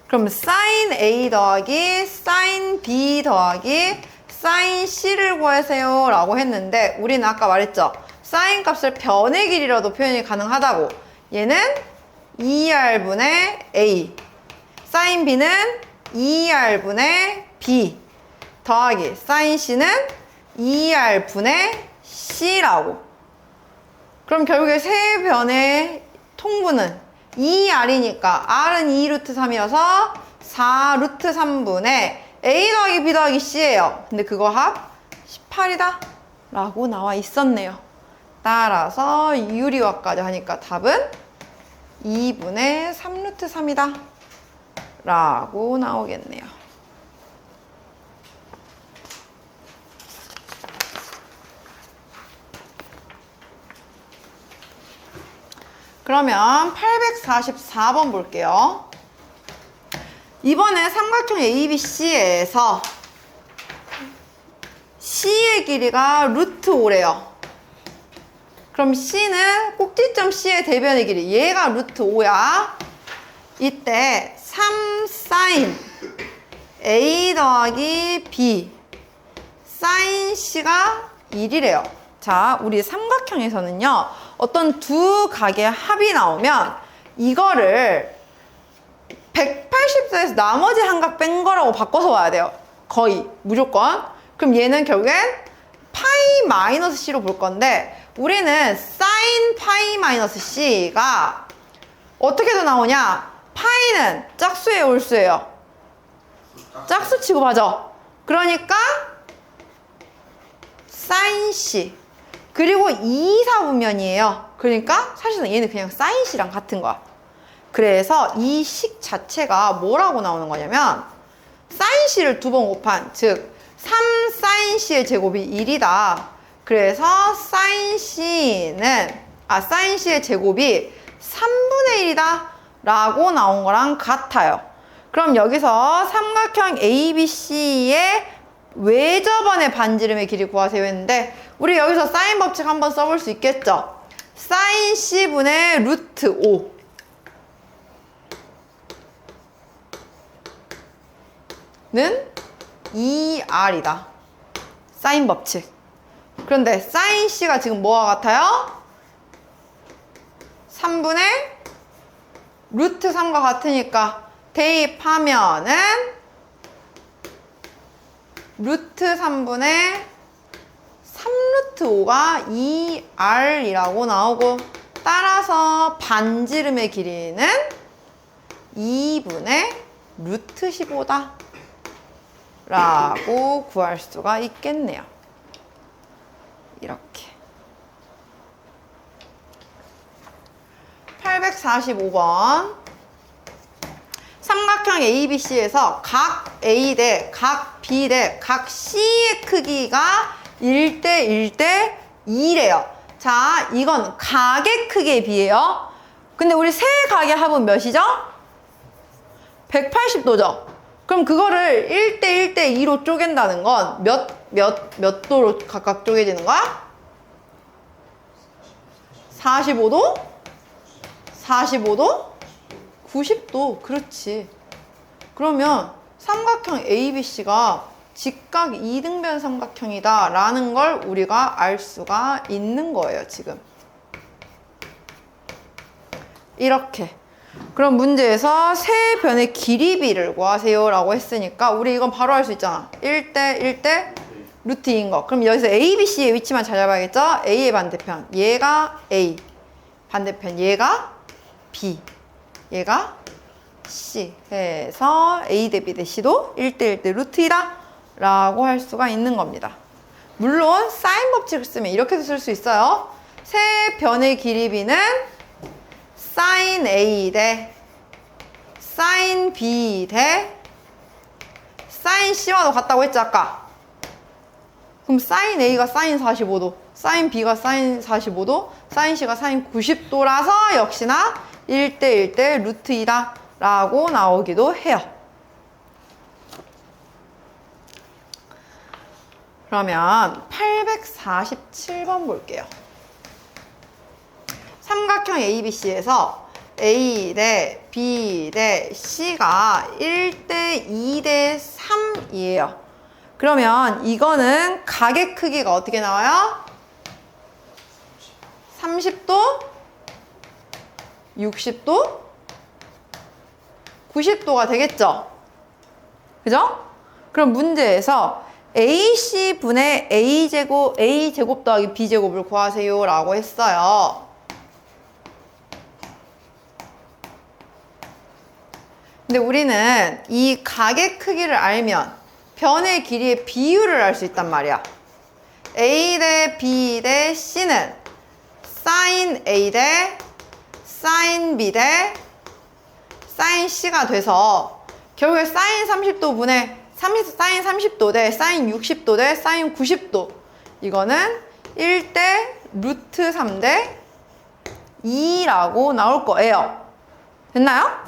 그럼 사인 A 더하기 사인 B 더하기 사인 C를 구하세요 라고 했는데 우리는 아까 말했죠. 사인 값을 변의 길이라도 표현이 가능하다고. 얘는 2R분의 A, 사인 B는 2R분의 B 더하기 사인 C는 2R분의 C라고. 그럼 결국에 세 변의 통분은 2R이니까 R은 2루트 3이어서 4루트 3분의 A 더하기 B 더하기 C예요. 근데 그거 합 18이다 라고 나와 있었네요. 따라서 유리화까지 하니까 답은 2분의 3루트 3이다 라고 나오겠네요. 그러면 844번 볼게요. 이번에 삼각형 ABC에서 C의 길이가 루트 5래요. 그럼 C는 꼭지점 C의 대변의 길이 얘가 루트 5야. 이때 3 사인 A 더하기 B 사인 C가 1이래요. 자, 우리 삼각형에서는요. 어떤 두 각의 합이 나오면 이거를 180도에서 나머지 한 각 뺀 거라고 바꿔서 와야 돼요. 거의 무조건. 그럼 얘는 결국엔 파이 마이너스 C로 볼 건데 우리는 사인 파이 마이너스 C가 어떻게도 나오냐? 파이는 짝수예요, 올수예요? 짝수 취급하죠. 그러니까 사인 C. 그리고 2, 4분면이에요. 그러니까 사실은 얘는 그냥 사인 C랑 같은 거야. 그래서 이 식 자체가 뭐라고 나오는 거냐면 사인 C를 두 번 곱한, 즉 3 사인 C의 제곱이 1이다. 그래서 사인 C의 제곱이 3분의 1이다 라고 나온 거랑 같아요. 그럼 여기서 삼각형 ABC의 외접원의 반지름의 길이 구하세요 했는데, 우리 여기서 사인 법칙 한번 써볼 수 있겠죠? 사인 C분의 루트 5 는 2R이다. 사인 법칙. 그런데 사인 C가 지금 뭐와 같아요? 3분의 루트 3과 같으니까 대입하면은 루트 3분의 3루트 5가 2R이라고 나오고, 따라서 반지름의 길이는 2분의 루트 15다 라고 구할 수가 있겠네요. 이렇게 845번 삼각형 ABC에서 각 A 대 각 B 대 각 C의 크기가 1대 1대 2래요. 자, 이건 각의 크기에 비해요. 근데 우리 세 각의 합은 몇이죠? 180도죠. 그럼 그거를 1대 1대 2로 쪼갠다는 건 몇 도로 각각 쪼개지는 거야? 45도? 45도? 90도. 그렇지. 그러면 삼각형 ABC가 직각 이등변 삼각형이다 라는 걸 우리가 알 수가 있는 거예요, 지금. 이렇게. 그럼 문제에서 세 변의 길이비를 구하세요 라고 했으니까 우리 이건 바로 할 수 있잖아. 1대 1대 루트 2인 거. 그럼 여기서 ABC의 위치만 찾아봐야겠죠? A의 반대편. 얘가 A. 반대편. 얘가 B. 얘가 C. 해서 A 대 B 대 C도 1대 1대 루트 2다 라고 할 수가 있는 겁니다. 물론 사인 법칙을 쓰면 이렇게도 쓸 수 있어요. 세 변의 길이비는 사인 A 대 사인 B 대 사인 C와도 같다고 했지 아까. 그럼 사인 A가 사인 45도, 사인 B가 사인 45도, 사인 C가 사인 90도라서 역시나 1대 1대 루트 2다 라고 나오기도 해요. 그러면 847번 볼게요. 삼각형 ABC에서 A 대 B 대 C가 1대 2 대 3이에요. 그러면 이거는 각의 크기가 어떻게 나와요? 30도, 60도, 90도가 되겠죠? 그죠? 그럼 문제에서 AC분의 A제곱 더하기 B제곱을 구하세요 라고 했어요. 근데 우리는 이 각의 크기를 알면 변의 길이의 비율을 알 수 있단 말이야. A 대 B 대 C는 사인 A 대 사인 B 대 사인 C가 돼서 결국에 사인 30도분의 사인 30도 대 사인 60도 대 사인 90도, 이거는 1대 루트 3 대 2라고 나올 거예요. 됐나요?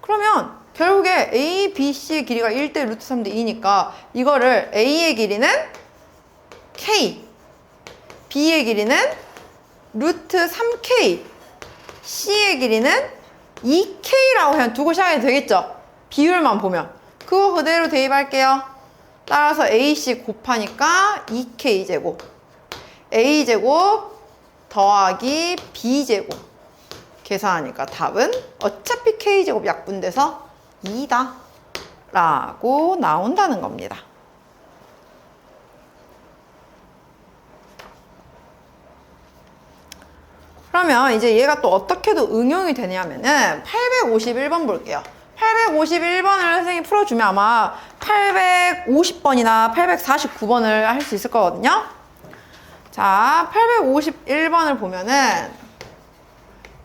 그러면 결국에 A, B, C의 길이가 1대 루트 3 대 2니까 이거를 A의 길이는 K, B의 길이는 루트 3K, C의 길이는 2K라고 그냥 두고 시작해도 되겠죠? 비율만 보면. 그거 그대로 대입할게요. 따라서 AC 곱하니까 2K제곱, A제곱 더하기 B제곱 계산하니까 답은 어차피 K제곱 약분돼서 2다 라고 나온다는 겁니다. 그러면 이제 얘가 또 어떻게도 응용이 되냐면은 851번 볼게요. 851번을 선생님이 풀어주면 아마 850번이나 849번을 할 수 있을 거거든요. 자, 851번을 보면은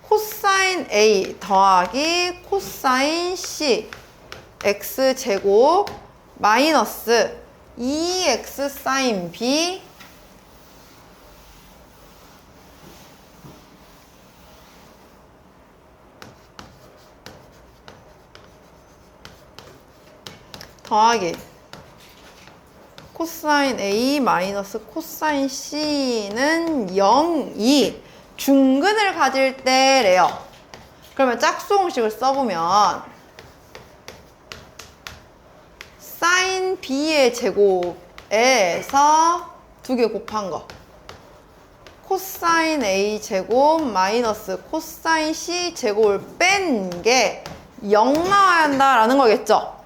코사인 A 더하기 코사인 C x제곱 마이너스 2x 사인 B 더하기 코사인 A 마이너스 코사인 C는 0이 중근을 가질 때래요. 그러면 짝수 공식을 써보면 사인 B의 제곱에서 2개 곱한 거 코사인 A 제곱 마이너스 코사인 C 제곱을 뺀 게 0 나와야 한다라는 거겠죠.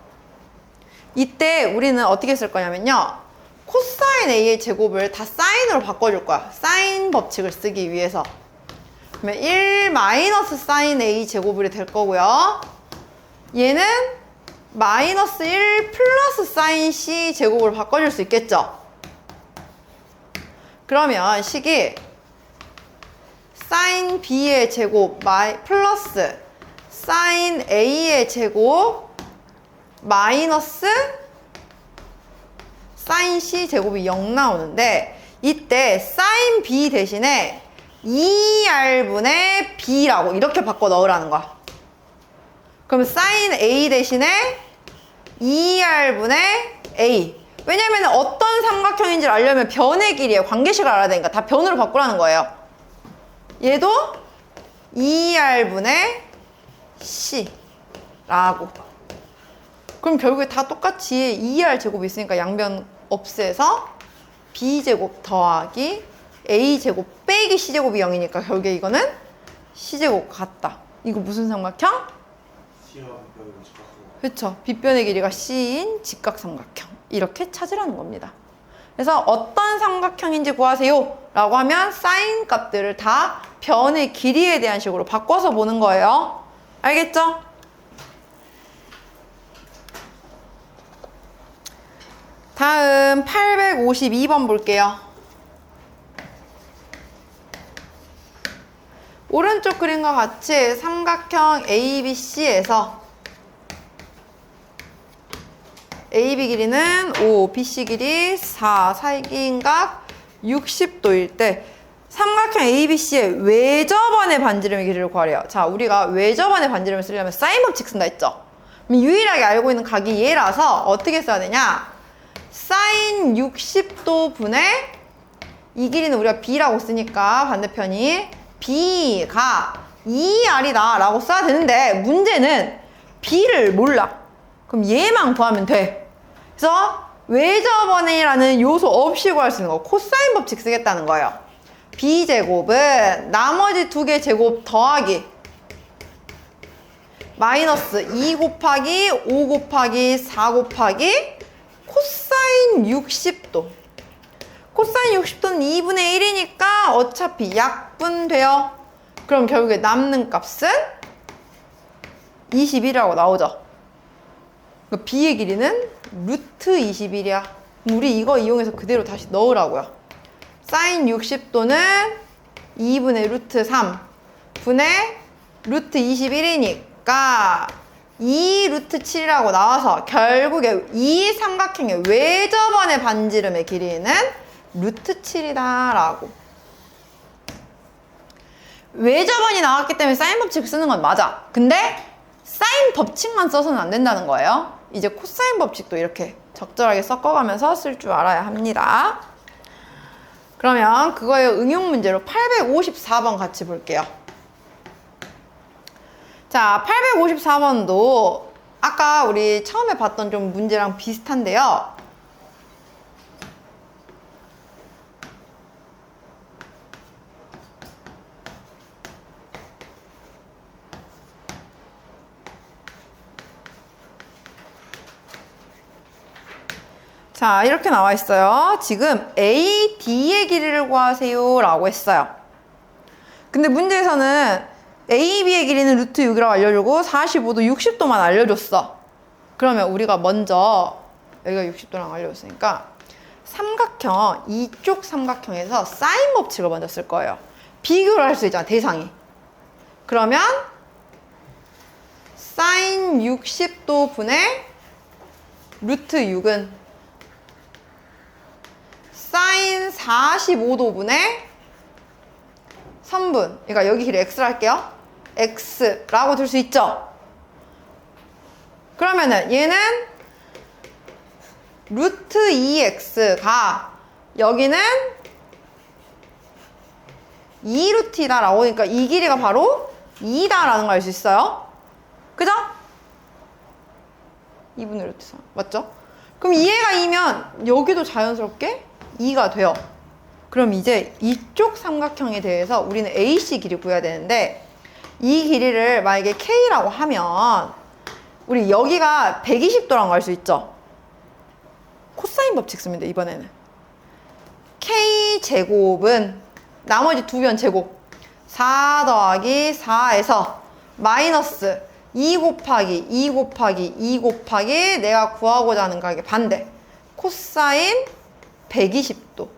이때 우리는 어떻게 쓸 거냐면요. 코사인 A의 제곱을 다 사인으로 바꿔줄 거야. 사인 법칙을 쓰기 위해서. 그러면 1 마이너스 사인 A 제곱이 될 거고요. 얘는 마이너스 1 플러스 사인 C 제곱으로 바꿔줄 수 있겠죠. 그러면 식이 사인 B의 제곱 플러스 사인 A의 제곱 마이너스 사인 C 제곱이 0 나오는데 이때 사인 B 대신에 2R분의 B라고 이렇게 바꿔 넣으라는 거야. 그럼 사인 A 대신에 2R분의 A. 왜냐면 어떤 삼각형인지를 알려면 변의 길이의 관계식을 알아야 되니까 다 변으로 바꾸라는 거예요. 얘도 2R분의 C라고. 그럼 결국에 다 똑같이 2R 제곱이 있으니까 양변 없애서 B제곱 더하기 A제곱 빼기 C제곱이 0이니까 결국에 이거는 C제곱 같다. 이거 무슨 삼각형? C와 B변의 직각삼각형. 그렇죠. 빗변의 길이가 C인 직각삼각형. 이렇게 찾으라는 겁니다. 그래서 어떤 삼각형인지 구하세요 라고 하면 사인 값들을 다 변의 길이에 대한 식으로 바꿔서 보는 거예요. 알겠죠? 다음 852번 볼게요. 오른쪽 그림과 같이 삼각형 ABC에서 AB 길이는 5, BC 길이 4, 사이긴 각 60도일 때 삼각형 ABC의 외접원의 반지름의 길이를 구하래요. 자, 우리가 외접원의 반지름을 쓰려면 사인 법칙 쓴다 했죠? 그럼 유일하게 알고 있는 각이 얘라서 어떻게 써야 되냐? 사인 60도 분의 이 길이는 우리가 B라고 쓰니까 반대편이 B가 2R이다 라고 써야 되는데 문제는 B를 몰라. 그럼 얘만 구하면 돼. 그래서 외접원이라는 요소 없이 구할 수 있는 거 코사인 법칙 쓰겠다는 거예요. B제곱은 나머지 두 개 제곱 더하기 마이너스 2 곱하기 5 곱하기 4 곱하기 코사인 60도. 코사인 60도는 2분의 1이니까 어차피 약분돼요. 그럼 결국에 남는 값은 21이라고 나오죠. 그러니까 B의 길이는 루트 21이야. 우리 이거 이용해서 그대로 다시 넣으라고요. 사인 60도는 2분의 루트 3 분의 루트 21이니까 2 루트 7이라고 나와서 결국에 이 삼각형의 외접원의 반지름의 길이는 루트 7이다 라고. 외접원이 나왔기 때문에 사인 법칙을 쓰는 건 맞아. 근데 사인 법칙만 써서는 안 된다는 거예요. 이제 코사인 법칙도 이렇게 적절하게 섞어가면서 쓸 줄 알아야 합니다. 그러면 그거의 응용 문제로 854번 같이 볼게요. 자, 854번도 아까 우리 처음에 봤던 좀 문제랑 비슷한데요. 자, 이렇게 나와 있어요. 지금 AD의 길이를 구하세요 라고 했어요. 근데 문제에서는 AB의 길이는 루트 6이라고 알려주고 45도 60도만 알려줬어. 그러면 우리가 먼저 여기가 60도라고 알려줬으니까 삼각형, 이쪽 삼각형에서 사인 법칙을 먼저 쓸 거예요. 비교를 할 수 있잖아, 대상이. 그러면 사인 60도 분의 루트 6은 사인 45도 분의 3분. 그러니까 여기 길이 x를 할게요. x라고 둘 수 있죠. 그러면은 얘는 루트 2x가 여기는 2루트이다 라고 하니까 이 길이가 바로 2다 라는 걸 알 수 있어요. 그죠? 2분의 루트 3 맞죠? 그럼 얘가 2면 여기도 자연스럽게 2가 돼요. 그럼 이제 이쪽 삼각형에 대해서 우리는 AC 길이 구해야 되는데 이 길이를 만약에 K라고 하면 우리 여기가 120도라는 걸 알 수 있죠? 코사인 법칙 씁니다, 이번에는. K제곱은 나머지 두 변 제곱 4 더하기 4에서 마이너스 2 곱하기 2 곱하기 2 곱하기 내가 구하고자 하는 각의 반대 코사인 120도.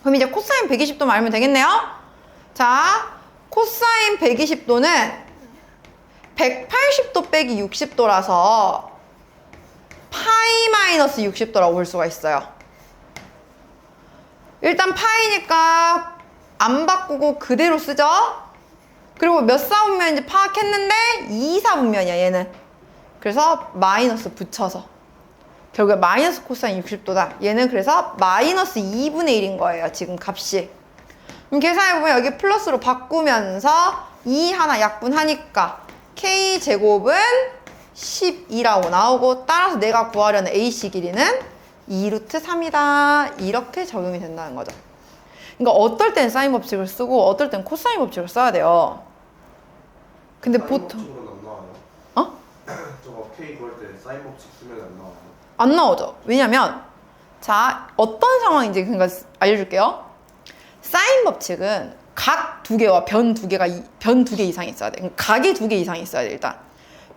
그럼 이제 코사인 120도 알면 되겠네요. 자, 코사인 120도는 180도 빼기 60도라서 파이 마이너스 60도라고 볼 수가 있어요. 일단 파이니까 안 바꾸고 그대로 쓰죠. 그리고 몇 사분면인지 파악했는데 2사분면이야 얘는. 그래서 마이너스 붙여서 결국에 마이너스 코사인 60도다. 얘는 그래서 마이너스 2분의 1인 거예요, 지금 값이. 그럼 계산해보면 여기 플러스로 바꾸면서 2 하나 약분하니까 K제곱은 12라고 나오고, 따라서 내가 구하려는 AC 길이는 2루트 3이다. 이렇게 적용이 된다는 거죠. 그러니까 어떨 땐 사인 법칙을 쓰고 어떨 땐 코사인 법칙을 써야 돼요. 근데 사인 보통 법칙은 안 나와요? 어? 저거 K 구할 때 사인 법칙 쓰면 안 나와요? 안 나오죠. 왜냐면 자, 어떤 상황인지 그러니까 알려줄게요. 사인 법칙은 각 두 개와 변 두 개가 변 두 개 이상 있어야 돼. 그러니까 각이 두 개 이상 있어야 돼. 일단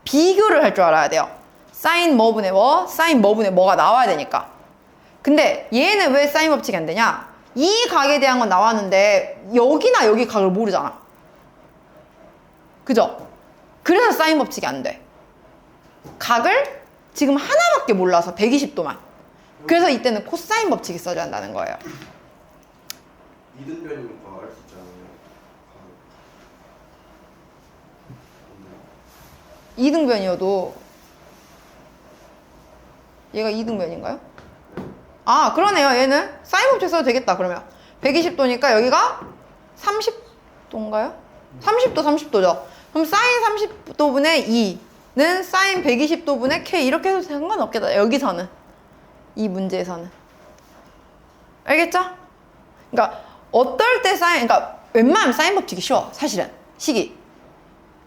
비교를 할 줄 알아야 돼요. 사인 뭐분의 뭐, 사인 뭐분의 뭐가 나와야 되니까. 근데 얘는 왜 사인 법칙이 안 되냐? 이 각에 대한 건 나왔는데 여기나 여기 각을 모르잖아. 그죠? 그래서 사인 법칙이 안 돼. 각을 지금 하나밖에 몰라서 120도만. 그래서 이때는 코사인 법칙이 써줘야 한다는 거예요. 이등변이니까 알 수 있잖아요. 이등변이어도 얘가 이등변인가요? 아, 그러네요. 얘는 사인 법칙 써도 되겠다. 그러면 120도니까 여기가 30도인가요? 30도, 30도죠. 그럼 사인 30도분의 2는 사인 120도분의 K 이렇게 해도 상관없겠다. 여기서는. 이 문제에서는. 알겠죠? 그러니까 어떨 때 사인, 그러니까 웬만하면 사인 법칙이 쉬워. 사실은. 식이.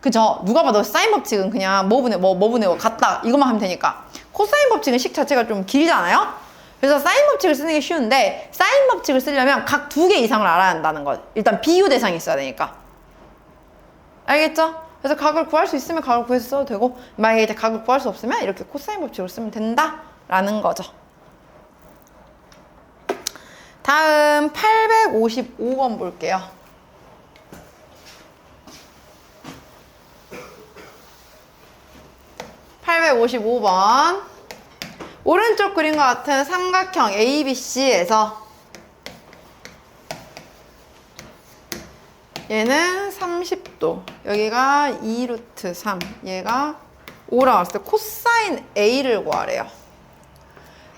그죠? 누가 봐도 사인 법칙은 그냥 뭐분의 뭐 같다. 이것만 하면 되니까. 코사인 법칙은 식 자체가 좀 길잖아요? 그래서 사인 법칙을 쓰는 게 쉬운데, 사인 법칙을 쓰려면 각 두 개 이상을 알아야 한다는 것. 일단 비교 대상이 있어야 되니까. 알겠죠? 그래서 각을 구할 수 있으면 각을 구해서 써도 되고, 만약에 이제 각을 구할 수 없으면 이렇게 코사인 법칙을 쓰면 된다라는 거죠. 다음 855번 볼게요. (855번) 오른쪽 그림과 같은 삼각형 ABC에서 얘는 30도, 여기가 2루트 3, 얘가 5라고 했을 때 코사인 A를 구하래요.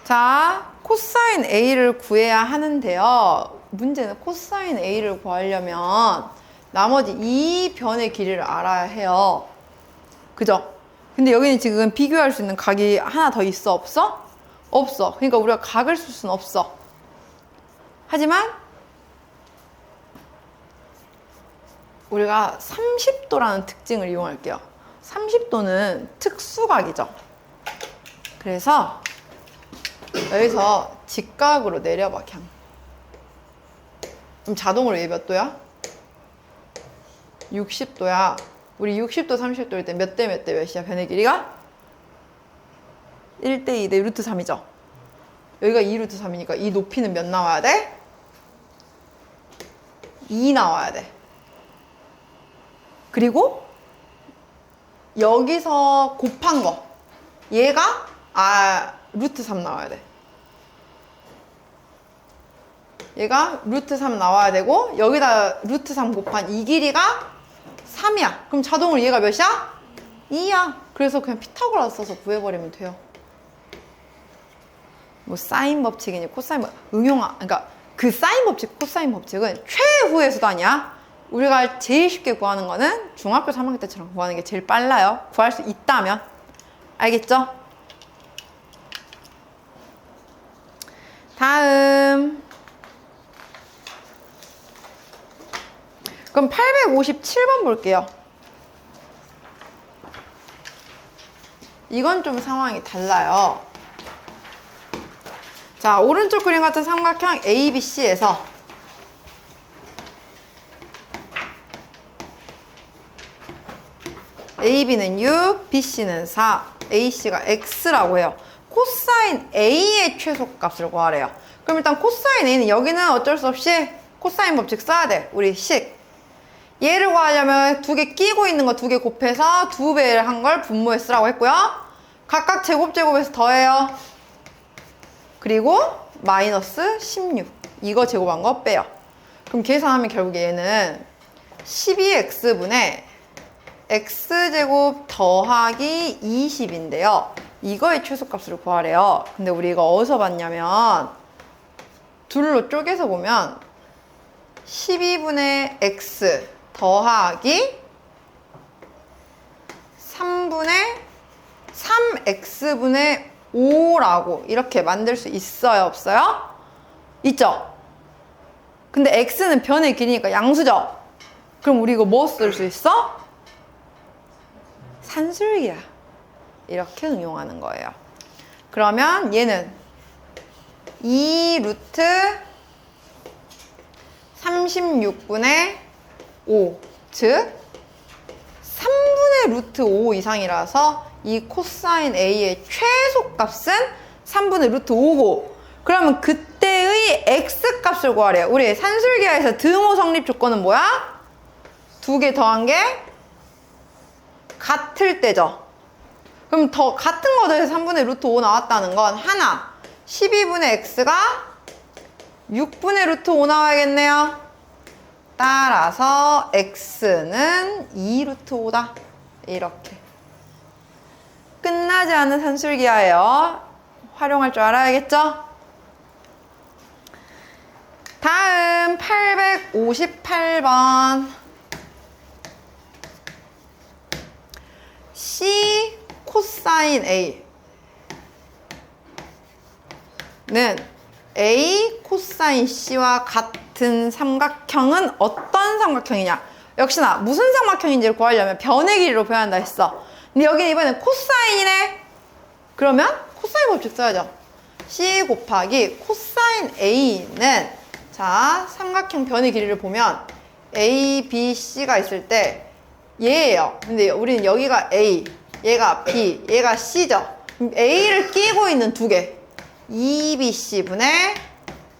자, 코사인 A를 구해야 하는데요. 문제는 코사인 A를 구하려면 나머지 이 변의 길이를 알아야 해요. 그죠? 근데 여기는 지금 비교할 수 있는 각이 하나 더 있어? 없어? 없어. 그러니까 우리가 각을 쓸 수는 없어. 하지만 우리가 30도라는 특징을 이용할게요. 30도는 특수각이죠. 그래서 여기서 직각으로 내려봐, 그냥. 그럼 자동으로 얘 몇 도야? 60도야. 우리 60도, 30도일 때 몇 대 몇 대 몇이야, 변의 길이가? 1대 2대 루트 3이죠. 여기가 2루트 3이니까 이 높이는 몇 나와야 돼? 2 나와야 돼. 그리고 여기서 곱한 거 얘가 루트 3 나와야 돼. 얘가 루트 3 나와야 되고 여기다 루트 3 곱한 이 길이가 3이야. 그럼 자동으로 얘가 몇이야? 2야. 그래서 그냥 피타고라스 써서 구해버리면 돼요. 뭐 사인 법칙이니 코사인 법칙 그러니까 그 사인 법칙, 코사인 법칙은 최후의 수단이야. 우리가 제일 쉽게 구하는 거는 중학교 3학년 때처럼 구하는 게 제일 빨라요. 구할 수 있다면. 알겠죠? 다음. 그럼 857번 볼게요. 이건 좀 상황이 달라요. 자, 오른쪽 그림 같은 삼각형 ABC에서 AB는 6, BC는 4, AC가 X라고 해요. 코사인 A의 최소값을 구하래요. 그럼 일단 코사인 A는 여기는 어쩔 수 없이 코사인 법칙 써야 돼. 우리 식. 얘를 구하려면 두 개 끼고 있는 거 두 개 곱해서 2배를 한 걸 분모에 쓰라고 했고요. 각각 제곱에서 더해요. 그리고 마이너스 16. 이거 제곱한 거 빼요. 그럼 계산하면 결국 얘는 12x분의 x제곱 더하기 20인데요. 이거의 최소값을 구하래요. 근데 우리 이거 어디서 봤냐면 둘로 쪼개서 보면 12분의 x 더하기 3x분의 5라고 이렇게 만들 수 있어요? 없어요? 있죠? 근데 x는 변의 길이니까 양수죠? 그럼 우리 이거 뭐 쓸 수 있어? 산술기야. 이렇게 응용하는 거예요. 그러면 얘는 2루트 36분의 5, 즉 3분의 루트 5 이상이라서 이 코사인 A의 최소값은 3분의 루트 5고, 그러면 그때의 X값을 구하래요. 우리 산술기하에서 등호 성립 조건은 뭐야? 두 개 더한 게 같을 때죠. 그럼 더 같은 거 더해서 3분의 루트 5 나왔다는 건 하나, 12분의 X가 6분의 루트 5 나와야겠네요. 따라서 X는 2루트 5다. 이렇게. 끝나지 않은 산술기하예요. 활용할 줄 알아야겠죠? 다음 858번. C 코사인 A는 A 코사인 C와 같은 삼각형은 어떤 삼각형이냐? 역시나 무슨 삼각형인지를 구하려면 변의 길이로 표현한다 했어. 근데 여기는 이번엔 코사인이네? 그러면 코사인 법칙 써야죠. C 곱하기 코사인 A는, 자, 삼각형 변의 길이를 보면 A, B, C가 있을 때 얘예요. 근데 우리는 여기가 A, 얘가 B, 얘가 C죠. A를 끼고 있는 두 개. 2BC분의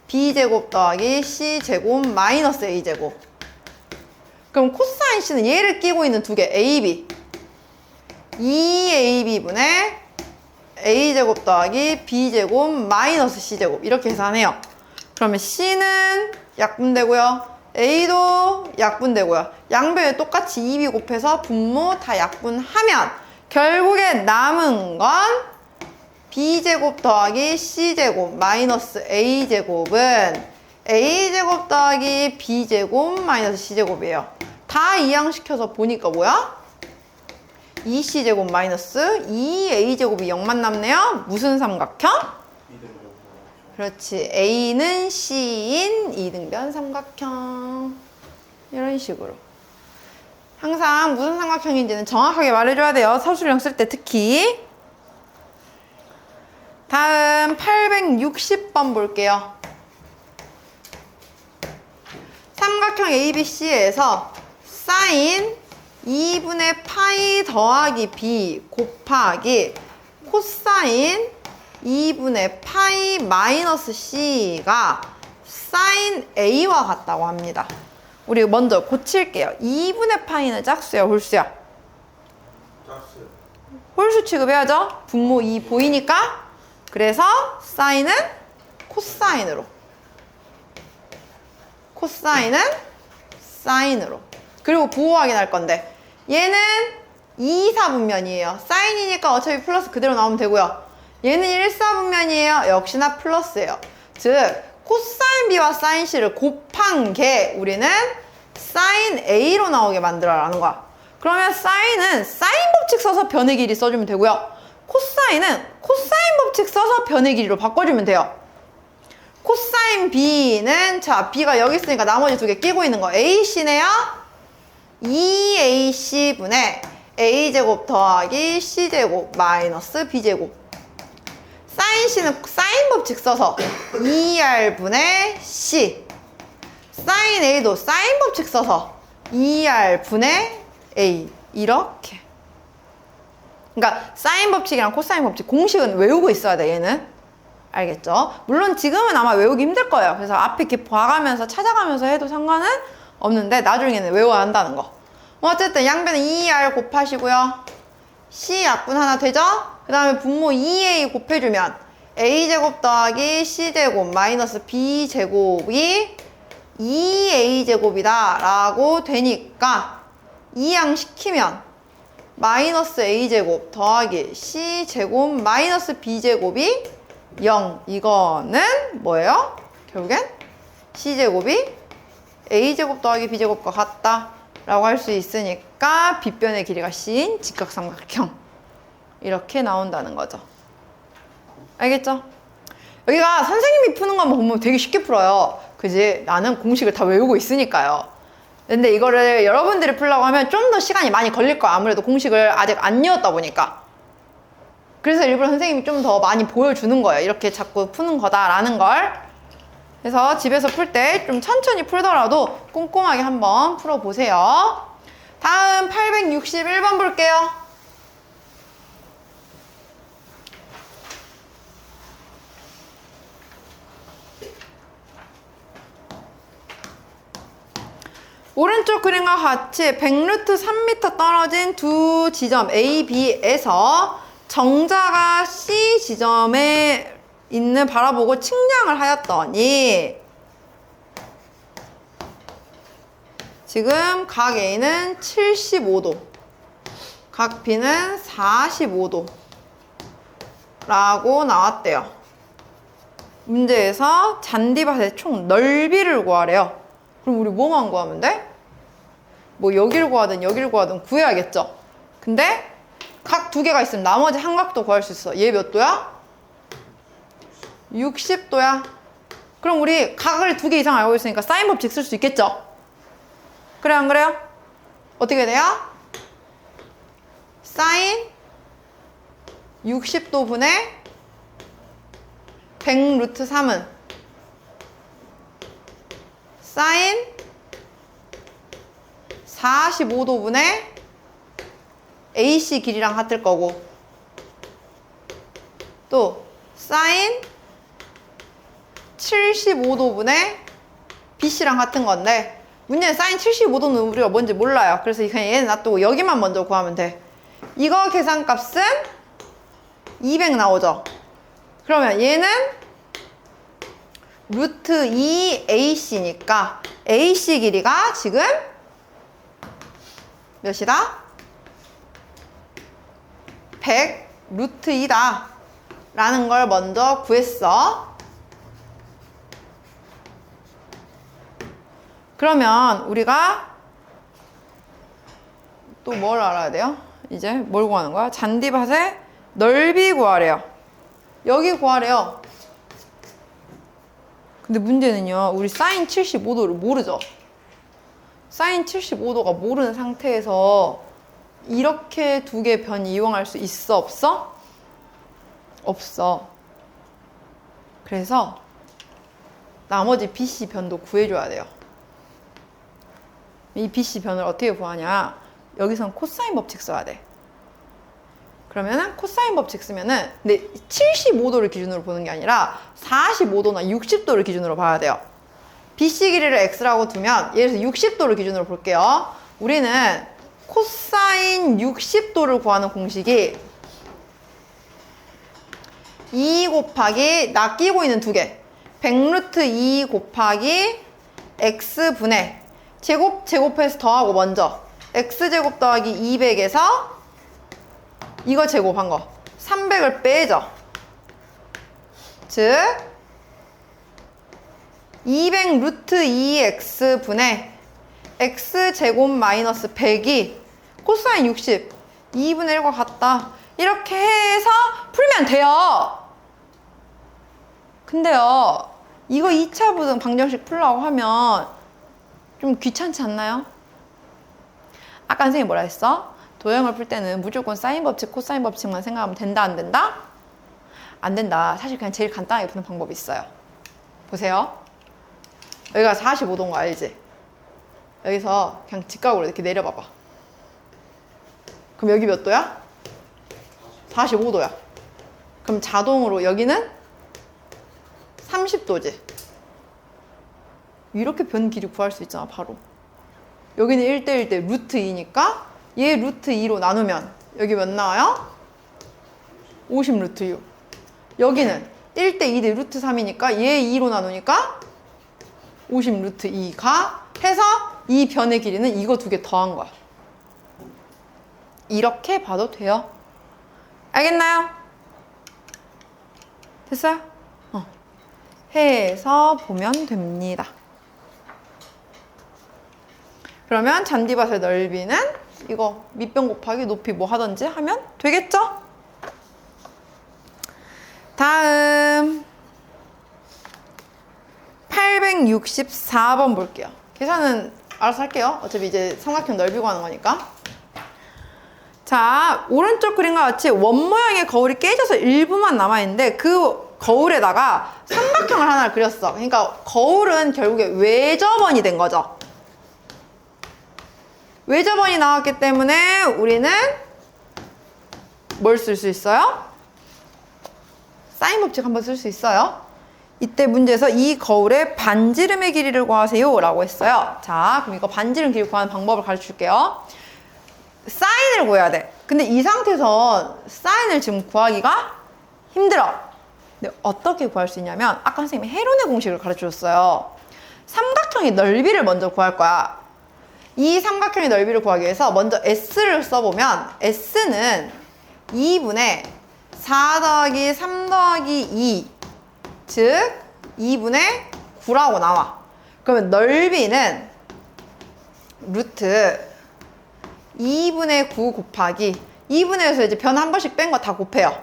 B제곱 더하기 C제곱 마이너스 A제곱. 그럼 코사인 C는 얘를 끼고 있는 두 개. AB. 2AB분의 A제곱 더하기 B제곱 마이너스 C제곱. 이렇게 계산해요. 그러면 C는 약분되고요. A도 약분되고요. 양변에 똑같이 2B 곱해서 분모 다 약분하면 결국에 남은 건 B제곱 더하기 C제곱 마이너스 A제곱은 A제곱 더하기 B제곱 마이너스 C제곱이에요. 다 이항시켜서 보니까 뭐야? 2C제곱 마이너스 2A제곱이 0만 남네요. 무슨 삼각형? 그렇지. A는 C인 이등변 삼각형. 이런 식으로. 항상 무슨 삼각형인지는 정확하게 말해줘야 돼요. 서술형 쓸 때 특히. 다음 860번 볼게요. 삼각형 ABC에서 사인 2분의 파이 더하기 B 곱하기 코사인 2분의 파이 마이너스 c가 사인 a와 같다고 합니다. 우리 먼저 고칠게요. 2분의 파이는 짝수야, 홀수야? 짝수. 홀수 취급해야죠. 분모 2 보이니까. 그래서 사인은 코사인으로. 코사인은 사인으로. 그리고 부호 확인할 건데 얘는 2, 4분면이에요. 사인이니까 어차피 플러스 그대로 나오면 되고요. 얘는 1, 4분면이에요. 역시나 플러스예요. 즉 코사인 B와 사인 C를 곱한 게 우리는 사인 A로 나오게 만들어라는 거야. 그러면 사인은 사인 법칙 써서 변의 길이 써주면 되고요. 코사인은 코사인 법칙 써서 변의 길이로 바꿔주면 돼요. 코사인 B는 자 B가 여기 있으니까 나머지 두 개 끼고 있는 거 AC네요. 2AC분의 A제곱 더하기 C제곱 마이너스 B제곱. 사인 C는 사인 법칙 써서 2R분의 C. 사인 A도 사인 법칙 써서 2R분의 A. 이렇게. 그러니까 사인 법칙이랑 코사인 법칙 공식은 외우고 있어야 돼, 얘는. 알겠죠? 물론 지금은 아마 외우기 힘들 거예요. 그래서 앞에 이렇게 봐가면서 찾아가면서 해도 상관은 없는데 나중에는 외워야 한다는 거. 어쨌든 양변은 2R 곱하시고요. C 약분 하나 되죠? 그 다음에 분모 2A 곱해주면 A제곱 더하기 C제곱 마이너스 B제곱이 2A제곱이다 라고 되니까 이항시키면 마이너스 A제곱 더하기 C제곱 마이너스 B제곱이 0. 이거는 뭐예요? 결국엔 C제곱이 A제곱 더하기 B제곱과 같다 라고 할 수 있으니까 빗변의 길이가 C인 직각삼각형 이렇게 나온다는 거죠. 알겠죠? 여기가 선생님이 푸는 것만 보면 되게 쉽게 풀어요. 그지? 나는 공식을 다 외우고 있으니까요. 근데 이거를 여러분들이 풀려고 하면 좀 더 시간이 많이 걸릴 거야. 아무래도 공식을 아직 안 외웠다 보니까. 그래서 일부러 선생님이 좀 더 많이 보여주는 거예요. 이렇게 자꾸 푸는 거다라는 걸. 그래서 집에서 풀 때 좀 천천히 풀더라도 꼼꼼하게 한번 풀어보세요. 다음 861번 볼게요. 오른쪽 그림과 같이 100루트 3m 떨어진 두 지점 A, B에서 정자가 C 지점에 있는 바라보고 측량을 하였더니 지금 각 A는 75도, 각 B는 45도 라고 나왔대요. 문제에서 잔디밭의 총 넓이를 구하래요. 그럼 우리 뭐만 구하면 돼? 뭐 여기를 구하든 여기를 구하든 구해야겠죠. 근데 각 두 개가 있으면 나머지 한 각도 구할 수 있어. 얘 몇 도야? 60도야. 그럼 우리 각을 두 개 이상 알고 있으니까 사인 법칙 쓸 수 있겠죠? 그래 안 그래요? 어떻게 돼요? 사인 60도 분의 100 루트 3은 사인 45도 분의 AC 길이랑 같을 거고 또 사인 75도 분의 BC랑 같은 건데 문제는 사인 75도는 우리가 뭔지 몰라요. 그래서 그냥 얘는 놔두고 여기만 먼저 구하면 돼. 이거 계산값은 200 나오죠. 그러면 얘는 루트 2AC니까 AC 길이가 지금 몇이다? 100 루트 2다 라는 걸 먼저 구했어. 그러면 우리가 또 뭘 알아야 돼요? 이제 뭘 구하는 거야? 잔디밭의 넓이 구하래요. 여기 구하래요. 근데 문제는요, 우리 사인 75도를 모르죠? 사인 75도가 모르는 상태에서 이렇게 두 개 변 이용할 수 있어, 없어? 없어. 그래서 나머지 BC 변도 구해줘야 돼요. 이 BC 변을 어떻게 구하냐? 여기선 코사인 법칙 써야 돼. 그러면은 코사인 법칙 쓰면은 근데 75도를 기준으로 보는 게 아니라 45도나 60도를 기준으로 봐야 돼요. BC 길이를 X라고 두면 예를 들어서 60도를 기준으로 볼게요. 우리는 코사인 60도를 구하는 공식이 2 곱하기 나 끼고 있는 두 개 100루트 2 곱하기 X분의 제곱해서 더하고 먼저 X제곱 더하기 200에서 이거 제곱한 거 300을 빼죠. 즉 200 루트 2X분의 X제곱 마이너스 100이 코사인 60 2분의 1과 같다. 이렇게 해서 풀면 돼요. 근데요 이거 2차 부등 방정식 풀라고 하면 좀 귀찮지 않나요? 아까 선생님이 뭐라 했어? 도형을 풀 때는 무조건 사인 법칙, 코사인 법칙만 생각하면 된다, 안 된다? 안 된다. 사실 그냥 제일 간단하게 푸는 방법이 있어요. 보세요. 여기가 45도인 거 알지? 여기서 그냥 직각으로 이렇게 내려봐봐. 그럼 여기 몇 도야? 45도야. 그럼 자동으로 여기는 30도지. 이렇게 변 길이 구할 수 있잖아, 바로. 여기는 1대1대 루트 2니까 얘 루트 2로 나누면 여기 몇 나와요? 50 루트 6. 여기는 1대2대 루트 3이니까 얘 2로 나누니까 50 루트 2가 해서 이 변의 길이는 이거 두 개 더한 거야. 이렇게 봐도 돼요. 알겠나요? 됐어요? 해서 보면 됩니다. 그러면 잔디밭의 넓이는 이거 밑변 곱하기 높이 뭐 하든지 하면 되겠죠? 다음 864번 볼게요. 계산은 알아서 할게요. 어차피 이제 삼각형 넓이 구하는 거니까. 자, 오른쪽 그림과 같이 원 모양의 거울이 깨져서 일부만 남아있는데 그 거울에다가 삼각형을 하나 그렸어. 그러니까 거울은 결국에 외접원이 된 거죠. 외접원이 나왔기 때문에 우리는 뭘 쓸 수 있어요? 사인 법칙 한번 쓸 수 있어요. 이때 문제에서 이 거울의 반지름의 길이를 구하세요 라고 했어요. 자, 그럼 이거 반지름 길이 구하는 방법을 가르쳐 줄게요. 사인을 구해야 돼. 근데 이 상태에서 사인을 지금 구하기가 힘들어. 근데 어떻게 구할 수 있냐면 아까 선생님이 헤론의 공식을 가르쳐 줬어요. 삼각형의 넓이를 먼저 구할 거야. 이 삼각형의 넓이를 구하기 위해서 먼저 S를 써보면 S는 2분의 4 더하기 3 더하기 2 즉 2분의 9라고 나와. 그러면 넓이는 루트 2분의 9 곱하기 2분의에서 이제 변 한 번씩 뺀 거 다 곱해요.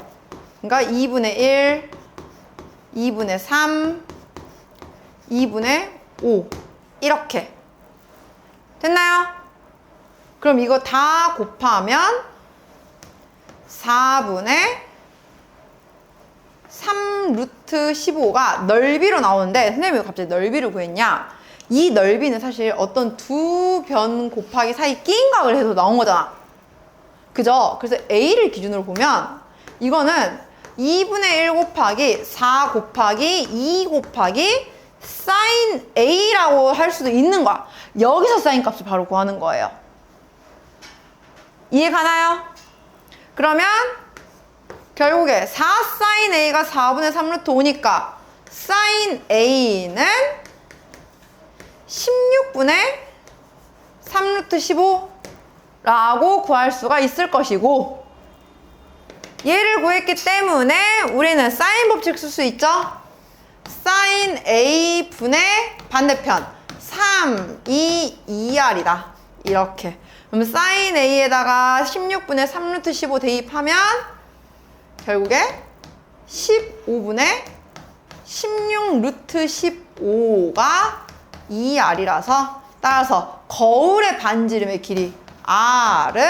그러니까 2분의 1, 2분의 3, 2분의 5 이렇게 됐나요? 그럼 이거 다 곱하면 4분의 3 루트 15가 넓이로 나오는데 선생님이 왜 갑자기 넓이를 구했냐? 이 넓이는 사실 어떤 두 변 곱하기 사이 끼인 각을 해서 나온 거잖아. 그죠? 그래서 A를 기준으로 보면 이거는 2분의 1 곱하기 4 곱하기 2 곱하기 사인 A라고 할 수도 있는 거야. 여기서 사인 값을 바로 구하는 거예요. 이해 가나요? 그러면 결국에 4 사인 A가 4분의 3 루트 5니까 사인 A는 16분의 3 루트 15라고 구할 수가 있을 것이고 얘를 구했기 때문에 우리는 사인 법칙 쓸 수 있죠? 사인 A 분의 반대편 3, 2, 2R이다. 이렇게. 그럼 사인 A에다가 16분의 3 루트 15 대입하면 결국에 15분의 16 루트 15가 2R이라서 따라서 거울의 반지름의 길이 R은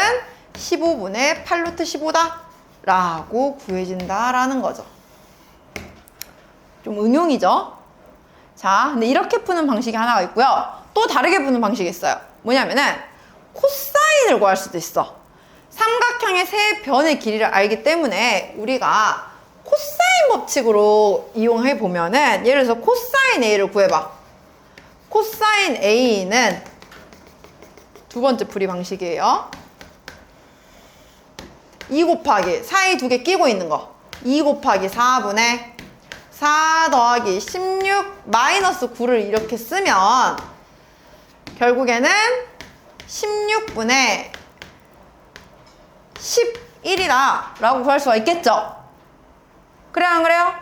15분의 8 루트 15다 라고 구해진다라는 거죠. 좀 응용이죠? 자, 근데 이렇게 푸는 방식이 하나가 있고요. 또 다르게 푸는 방식이 있어요. 뭐냐면은 코사인을 구할 수도 있어. 삼각형의 세 변의 길이를 알기 때문에 우리가 코사인 법칙으로 이용해 보면은 예를 들어서 코사인 A를 구해봐. 코사인 A는 두 번째 풀이 방식이에요. 2 곱하기 사이 두 개 끼고 있는 거 2 곱하기 4분의 4 더하기 16 마이너스 9를 이렇게 쓰면 결국에는 16분의 11이다 라고 구할 수가 있겠죠? 그래요 안 그래요?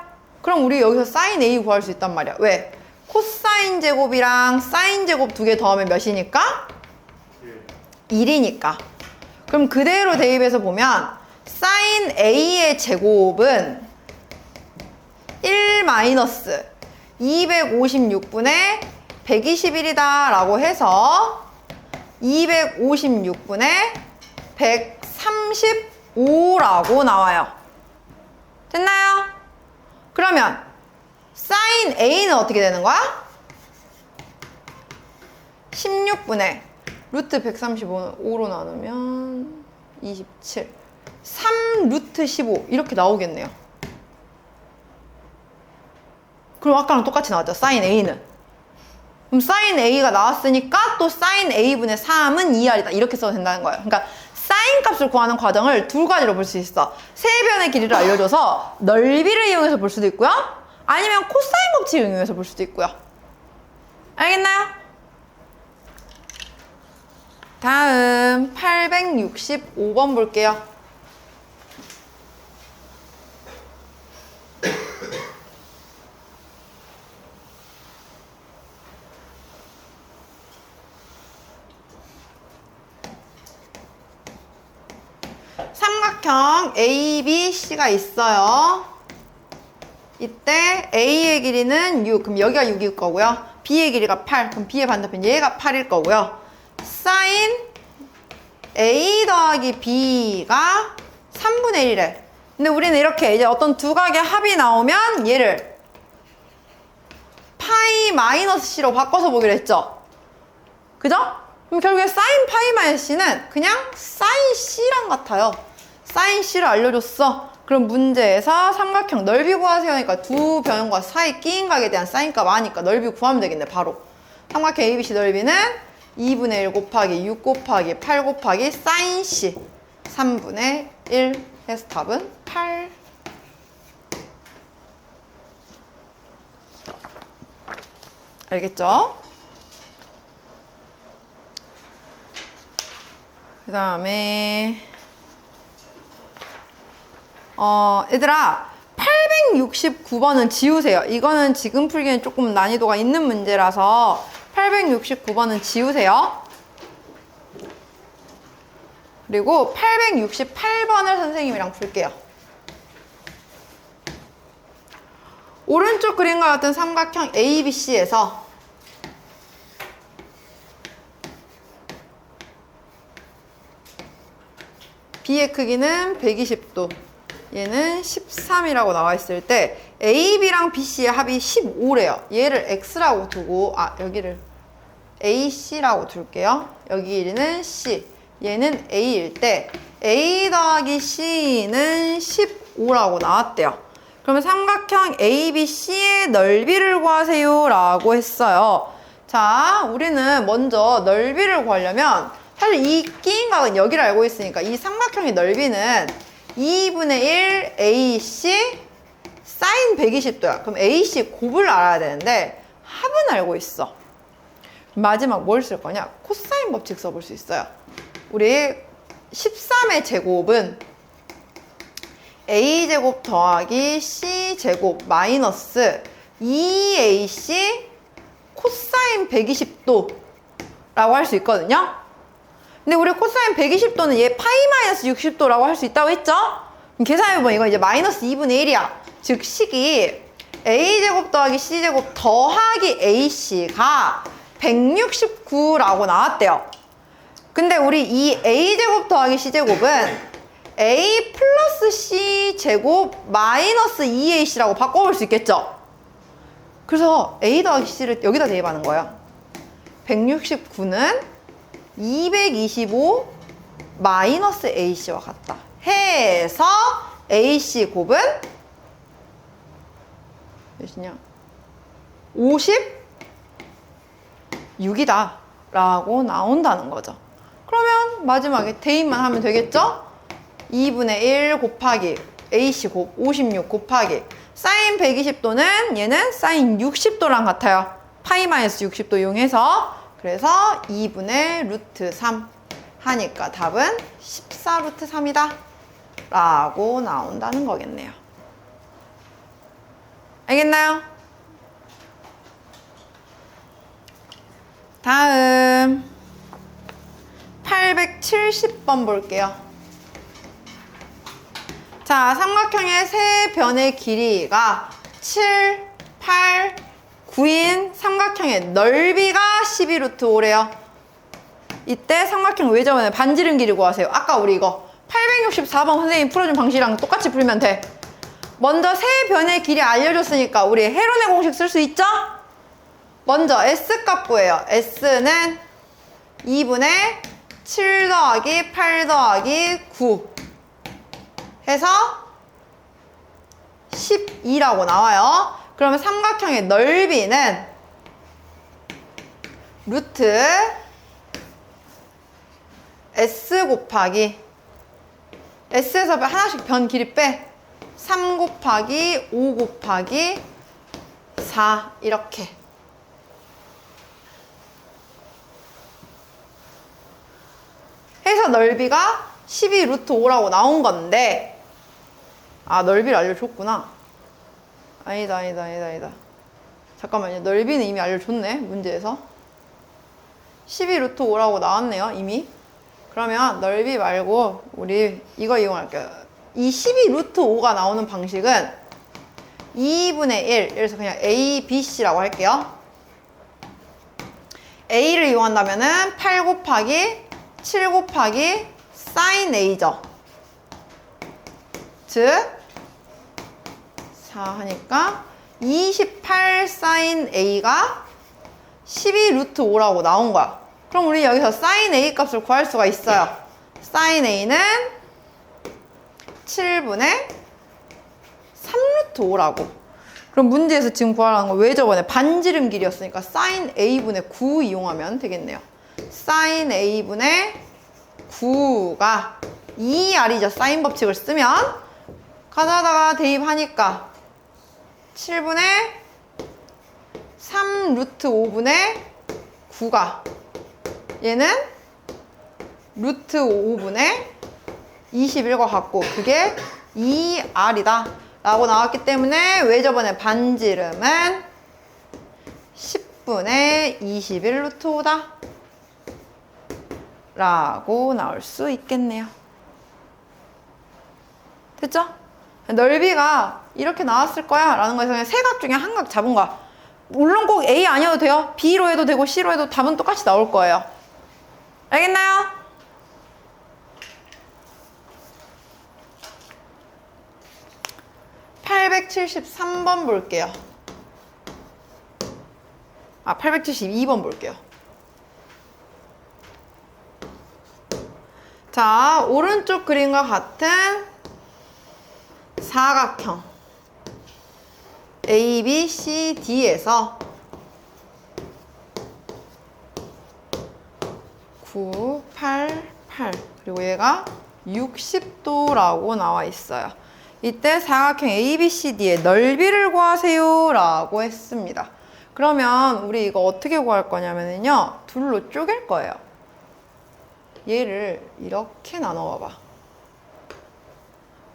그럼 우리 여기서 사인 A 구할 수 있단 말이야. 왜? 코사인 제곱이랑 사인 제곱 두 개 더하면 몇이니까? 1이니까. 그럼 그대로 대입해서 보면 사인 A의 제곱은 1 마이너스 256분의 121이다 라고 해서 256분의 135라고 나와요. 됐나요? 그러면 사인 A는 어떻게 되는 거야? 16분의 루트 135로 나누면 27 3 루트 15 이렇게 나오겠네요. 그럼 아까랑 똑같이 나왔죠. 사인 A는. 그럼 사인 A가 나왔으니까 또 사인 A분의 3은 2R이다. 이렇게 써도 된다는 거예요. 그러니까 사인 값을 구하는 과정을 두 가지로 볼 수 있어. 세 변의 길이를 알려줘서 넓이를 이용해서 볼 수도 있고요. 아니면 코사인 법칙을 이용해서 볼 수도 있고요. 알겠나요? 다음 865번 볼게요. 삼각형 ABC가 있어요. 이때 A의 길이는 6, 그럼 여기가 6일 거고요. B의 길이가 8, 그럼 B의 반대편 얘가 8일 거고요. 사인 A 더하기 B가 3분의 1이래. 근데 우리는 이렇게 이제 어떤 두 각의 합이 나오면 얘를 파이 마이너스 C로 바꿔서 보기로 했죠. 그죠? 그럼 결국에 사인 파이 마이너스 C는 그냥 사인 C랑 같아요. 사인 C를 알려줬어. 그럼 문제에서 삼각형 넓이 구하세요 하니까 두 변형과 사이 끼인 각에 대한 사인값 아니까 넓이 구하면 되겠네. 바로 삼각형 ABC 넓이는 2분의 1 곱하기 6 곱하기 8 곱하기 사인 C 3분의 1 해서 답은 8. 알겠죠? 그 다음에 얘들아 869번은 지우세요. 이거는 지금 풀기엔 조금 난이도가 있는 문제라서 869번은 지우세요. 그리고 868번을 선생님이랑 풀게요. 오른쪽 그림과 같은 삼각형 ABC에서 B의 크기는 120도, 얘는 13이라고 나와 있을 때 AB랑 BC의 합이 15래요. 얘를 X라고 두고 여기를 AC라고 둘게요. 여기 길이는 C, 얘는 A일 때 A 더하기 C는 15라고 나왔대요. 그러면 삼각형 ABC의 넓이를 구하세요 라고 했어요. 자, 우리는 먼저 넓이를 구하려면 사실 이 끼인 각은 여기를 알고 있으니까 이 삼각형의 넓이는 2분의 1 AC 사인 120도야. 그럼 AC 곱을 알아야 되는데 합은 알고 있어. 마지막 뭘 쓸 거냐? 코사인 법칙 써볼 수 있어요. 우리 13의 제곱은 A제곱 더하기 C제곱 마이너스 2AC 코사인 120도 라고 할 수 있거든요. 근데 우리 코사인 120도는 얘 파이 마이너스 60도라고 할 수 있다고 했죠? 계산해보면 이거 이제 마이너스 2분의 1이야. 즉 식이 A제곱 더하기 C제곱 더하기 AC가 169라고 나왔대요. 근데 우리 이 A제곱 더하기 C제곱은 A 플러스 C제곱 마이너스 2AC라고 바꿔볼 수 있겠죠? 그래서 A 더하기 C를 여기다 대입하는 거예요. 169는 225 마이너스 AC와 같다 해서 AC 곱은 몇이냐? 56이다 라고 나온다는 거죠. 그러면 마지막에 대입만 하면 되겠죠? 2분의 1 곱하기 AC 곱 56 곱하기 사인 120도는 얘는 사인 60도랑 같아요. 파이 마이너스 60도 이용해서 그래서 2분의 루트 3 하니까 답은 14 루트 3이다 라고 나온다는 거겠네요. 알겠나요? 다음 870번 볼게요. 자, 삼각형의 세 변의 길이가 7, 8, 9인 삼각형의 넓이가 12루트 5래요. 이때 삼각형 외접원의 반지름 길이 구하세요. 아까 우리 이거 864번 선생님이 풀어준 방식이랑 똑같이 풀면 돼. 먼저 세 변의 길이 알려줬으니까 우리 헤론의 공식 쓸 수 있죠? 먼저 S값 구해요. S는 2분의 7 더하기 8 더하기 9 해서 12라고 나와요. 그러면 삼각형의 넓이는 루트 S 곱하기 S에서 하나씩 변 길이 빼 3 곱하기 5 곱하기 4 이렇게 해서 넓이가 12 루트 5라고 나온 건데 아 넓이를 알려줬구나. 아니다. 잠깐만요. 넓이는 이미 알려줬네 문제에서 12 루트 5라고 나왔네요 이미. 그러면 넓이 말고 우리 이거 이용할게요. 이 12 루트 5가 나오는 방식은 2분의 1 그래서 그냥 A, B, C라고 할게요. A를 이용한다면은 8 곱하기 7 곱하기 사인 A죠. 즉 4 하니까 28 사인 A가 12 루트 5라고 나온 거야. 그럼 우리 여기서 사인 A 값을 구할 수가 있어요. 사인 A는 7분의 3 루트 5라고. 그럼 문제에서 지금 구하라는 건 왜 저번에 반지름 길이였으니까 사인 A분의 9 이용하면 되겠네요. 사인 A분의 9가 2R이죠. 사인 법칙을 쓰면 가져다가 대입하니까 7분의 3 루트 5분의 9가 얘는 루트 5분의 21과 같고 그게 2R이다 라고 나왔기 때문에 외접원의 반지름은 10분의 21 루트 5다 라고 나올 수 있겠네요. 됐죠? 넓이가 이렇게 나왔을 거야 라는 거에서 그냥 세 각 중에 한 각 잡은 거야. 물론 꼭 A 아니어도 돼요. B로 해도 되고 C로 해도 답은 똑같이 나올 거예요. 알겠나요? (873번) 볼게요. 872번 볼게요. 자, 오른쪽 그림과 같은 사각형 A, B, C, D에서 9, 8, 8 그리고 얘가 60도라고 나와 있어요. 이때 사각형 ABCD의 넓이를 구하세요 라고 했습니다. 그러면 우리 이거 어떻게 구할 거냐면요 둘로 쪼갤 거예요. 얘를 이렇게 나눠 봐봐.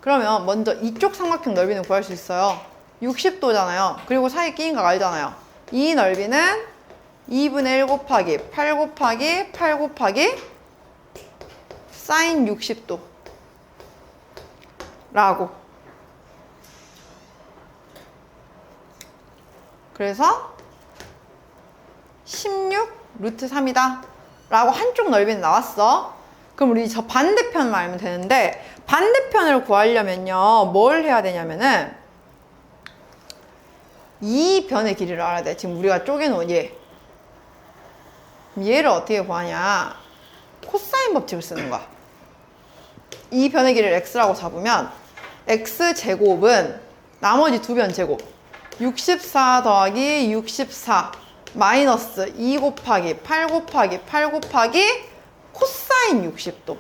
그러면 먼저 이쪽 삼각형 넓이는 구할 수 있어요. 60도잖아요. 그리고 사이 끼인 각 알잖아요. 이 넓이는 2분의 1 곱하기 8 곱하기 8 곱하기 사인 60도 라고. 그래서 16 루트 3이다 라고 한쪽 넓이는 나왔어. 그럼 우리 저 반대편만 알면 되는데 반대편을 구하려면요 뭘 해야 되냐면은 이 변의 길이를 알아야 돼. 지금 우리가 쪼개놓은 얘를 어떻게 구하냐, 코사인 법칙을 쓰는 거야. 이 변의 길이를 x라고 잡으면 x제곱은 나머지 두 변 제곱 64 더하기 64 마이너스 2 곱하기 8 곱하기 8 곱하기 코사인 60도.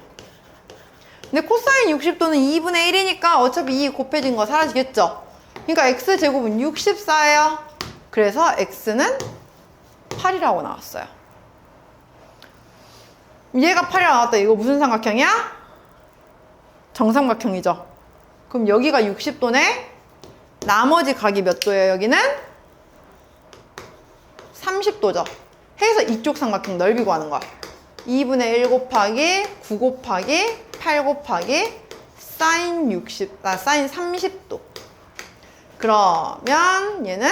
근데 코사인 60도는 2분의 1이니까 어차피 2 곱해진 거 사라지겠죠? 그러니까 x제곱은 64예요. 그래서 x는 8이라고 나왔어요. 얘가 8이라고 나왔다. 이거 무슨 삼각형이야? 정삼각형이죠. 그럼 여기가 60도네? 나머지 각이 몇 도예요, 여기는? 30도죠. 해서 이쪽 삼각형 넓이 구하는 거야. 2분의 1 곱하기 9 곱하기 8 곱하기 사인 30도. 그러면 얘는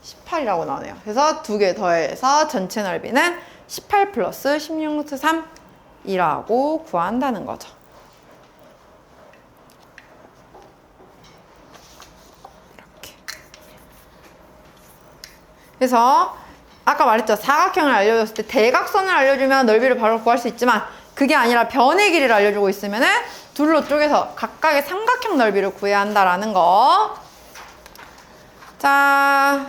18이라고 나오네요. 그래서 두 개 더해서 전체 넓이는 18 플러스 16 루트 3이라고 구한다는 거죠. 이렇게. 그래서 아까 말했죠. 사각형을 알려줬을 때 대각선을 알려주면 넓이를 바로 구할 수 있지만 그게 아니라 변의 길이를 알려주고 있으면은 둘로 쪼개서 각각의 삼각형 넓이를 구해야 한다라는 거. 자,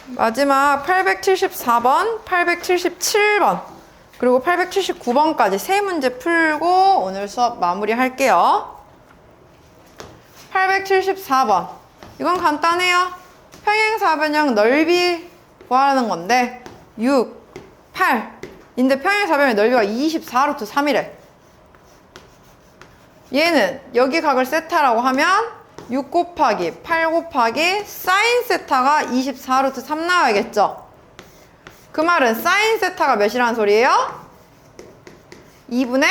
마지막 874번, 877번, 그리고 879번까지 세 문제 풀고 오늘 수업 마무리할게요. 874번. 이건 간단해요. 평행사변형 넓이 구하라는 건데 6, 8인데 평행사변의 넓이가 24 루트 3이래. 얘는 여기 각을 세타라고 하면 6 곱하기 8 곱하기 사인 세타가 24 루트 3 나와야겠죠? 그 말은 사인 세타가 몇이라는 소리예요? 2분의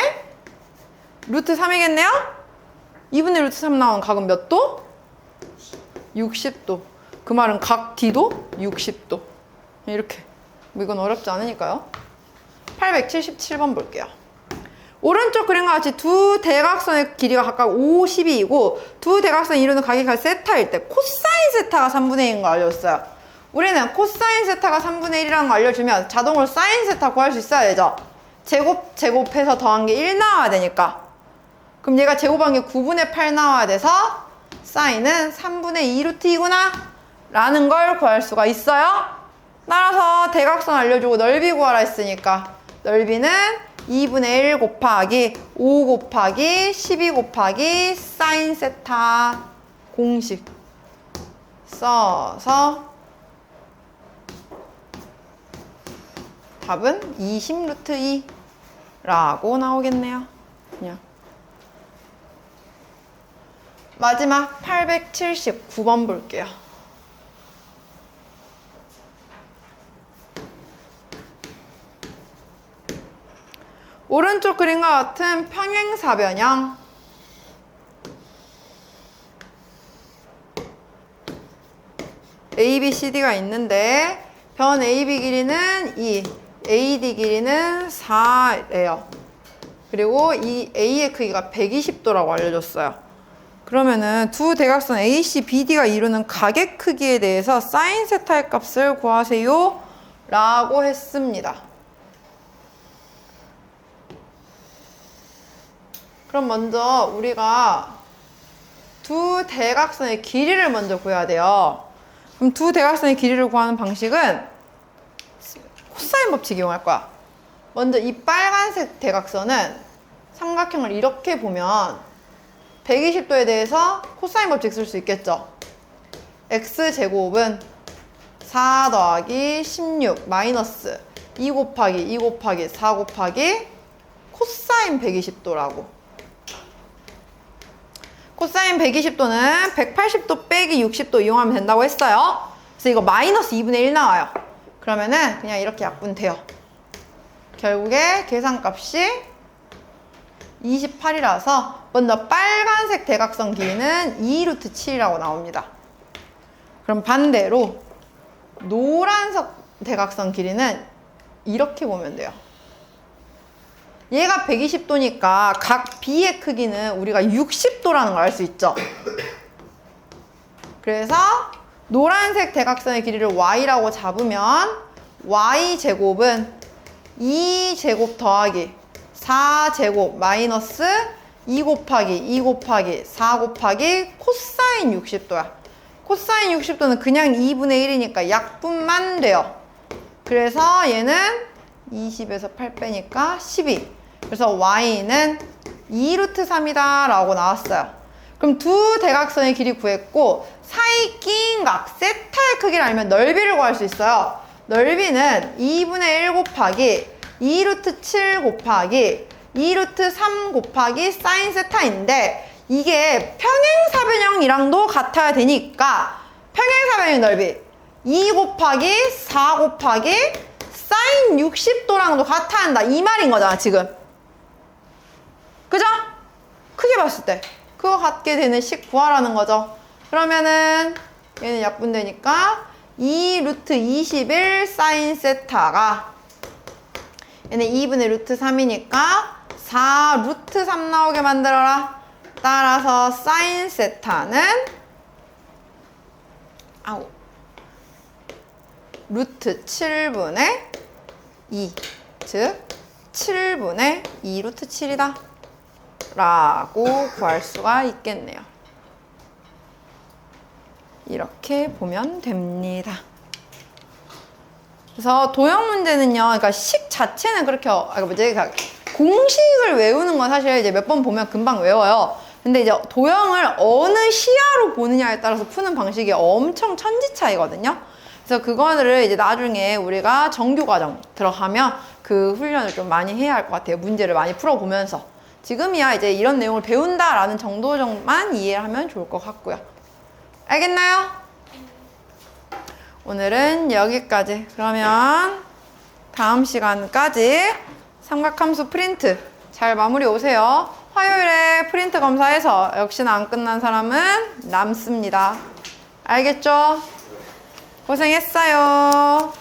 루트 3이겠네요? 2분의 루트 3 나온 각은 몇 도? 60도. 그 말은 각 D도 60도. 이렇게. 뭐 이건 어렵지 않으니까요. 877번 볼게요. 오른쪽 그림과 같이 두 대각선의 길이가 각각 52이고 두 대각선이 이루는 각이 세타일 때 코사인 세타가 3분의 1인 거 알려줬어요. 우리는 코사인 세타가 3분의 1이라는 거 알려주면 자동으로 사인 세타 구할 수 있어야 되죠. 제곱해서 더한 게 1 나와야 되니까. 그럼 얘가 제곱한 게 9분의 8 나와야 돼서 사인은 3분의 2 루트 2구나 라는 걸 구할 수가 있어요. 따라서 대각선 알려주고 넓이 구하라 했으니까 넓이는 2분의 1 곱하기 5 곱하기 12 곱하기 사인 세타 공식 써서 답은 20 루트 2라고 나오겠네요. 그냥 마지막 879번 볼게요. 오른쪽 그림과 같은 평행사변형 ABCD가 있는데 변 AB 길이는 2, AD 길이는 4래요. 그리고 이 A의 크기가 120도라고 알려줬어요. 그러면은 두 대각선 AC, BD가 이루는 각의 크기에 대해서 사인 세타의 값을 구하세요 라고 했습니다. 그럼 먼저 우리가 두 대각선의 길이를 먼저 구해야 돼요. 그럼 두 대각선의 길이를 구하는 방식은 코사인 법칙 이용할 거야. 먼저 이 빨간색 대각선은 삼각형을 이렇게 보면 120도에 대해서 코사인 법칙 쓸 수 있겠죠. x제곱은 4 더하기 16 마이너스 2 곱하기 2 곱하기 4 곱하기 코사인 120도라고. 코사인 120도는 180도 빼기 60도 이용하면 된다고 했어요. 그래서 이거 마이너스 2분의 1 나와요. 그러면은 그냥 이렇게 약분돼요. 결국에 계산값이 28이라서 먼저 빨간색 대각선 길이는 2 루트 7이라고 나옵니다. 그럼 반대로 노란색 대각선 길이는 이렇게 보면 돼요. 얘가 120도니까 각 B의 크기는 우리가 60도라는 걸 알 수 있죠. 그래서 노란색 대각선의 길이를 Y라고 잡으면 Y제곱은 2제곱 더하기 4제곱 마이너스 2 곱하기 2 곱하기 4 곱하기 코사인 60도야. 코사인 60도는 그냥 2분의 1이니까 약분만 돼요. 그래서 얘는 20에서 8 빼니까 12. 그래서 y는 2루트 3이다 라고 나왔어요. 그럼 두 대각선의 길이 구했고 사이 끼인 각 세타의 크기를 알면 넓이를 구할 수 있어요. 넓이는 2분의 1 곱하기 2루트 7 곱하기 2루트 3 곱하기 사인 세타인데 이게 평행사변형이랑도 같아야 되니까 평행사변형 넓이 2 곱하기 4 곱하기 사인 60도랑도 같아야 한다 이 말인 거잖아 지금. 그죠? 크게 봤을 때 그거 같게 되는 식 구하라는 거죠. 그러면은 얘는 약분되니까 2 루트 21 사인 세타가 얘는 2분의 루트 3이니까 4 루트 3 나오게 만들어라. 따라서 사인 세타는 루트 7분의 2, 즉 7분의 2 루트 7이다 라고 구할 수가 있겠네요. 이렇게 보면 됩니다. 그래서 도형 문제는요, 그러니까 식 자체는 그렇게, 공식을 외우는 건 사실 이제 몇 번 보면 금방 외워요. 근데 이제 도형을 어느 시야로 보느냐에 따라서 푸는 방식이 엄청 천지 차이거든요. 그래서 그거를 이제 나중에 우리가 정규과정 들어가면 그 훈련을 좀 많이 해야 할 것 같아요. 문제를 많이 풀어보면서. 지금이야 이제 이런 내용을 배운다라는 정도만 이해를 하면 좋을 것 같고요. 알겠나요? 오늘은 여기까지. 그러면 다음 시간까지 삼각함수 프린트 잘 마무리 오세요. 화요일에 프린트 검사해서 역시나 안 끝난 사람은 남습니다. 알겠죠? 고생했어요.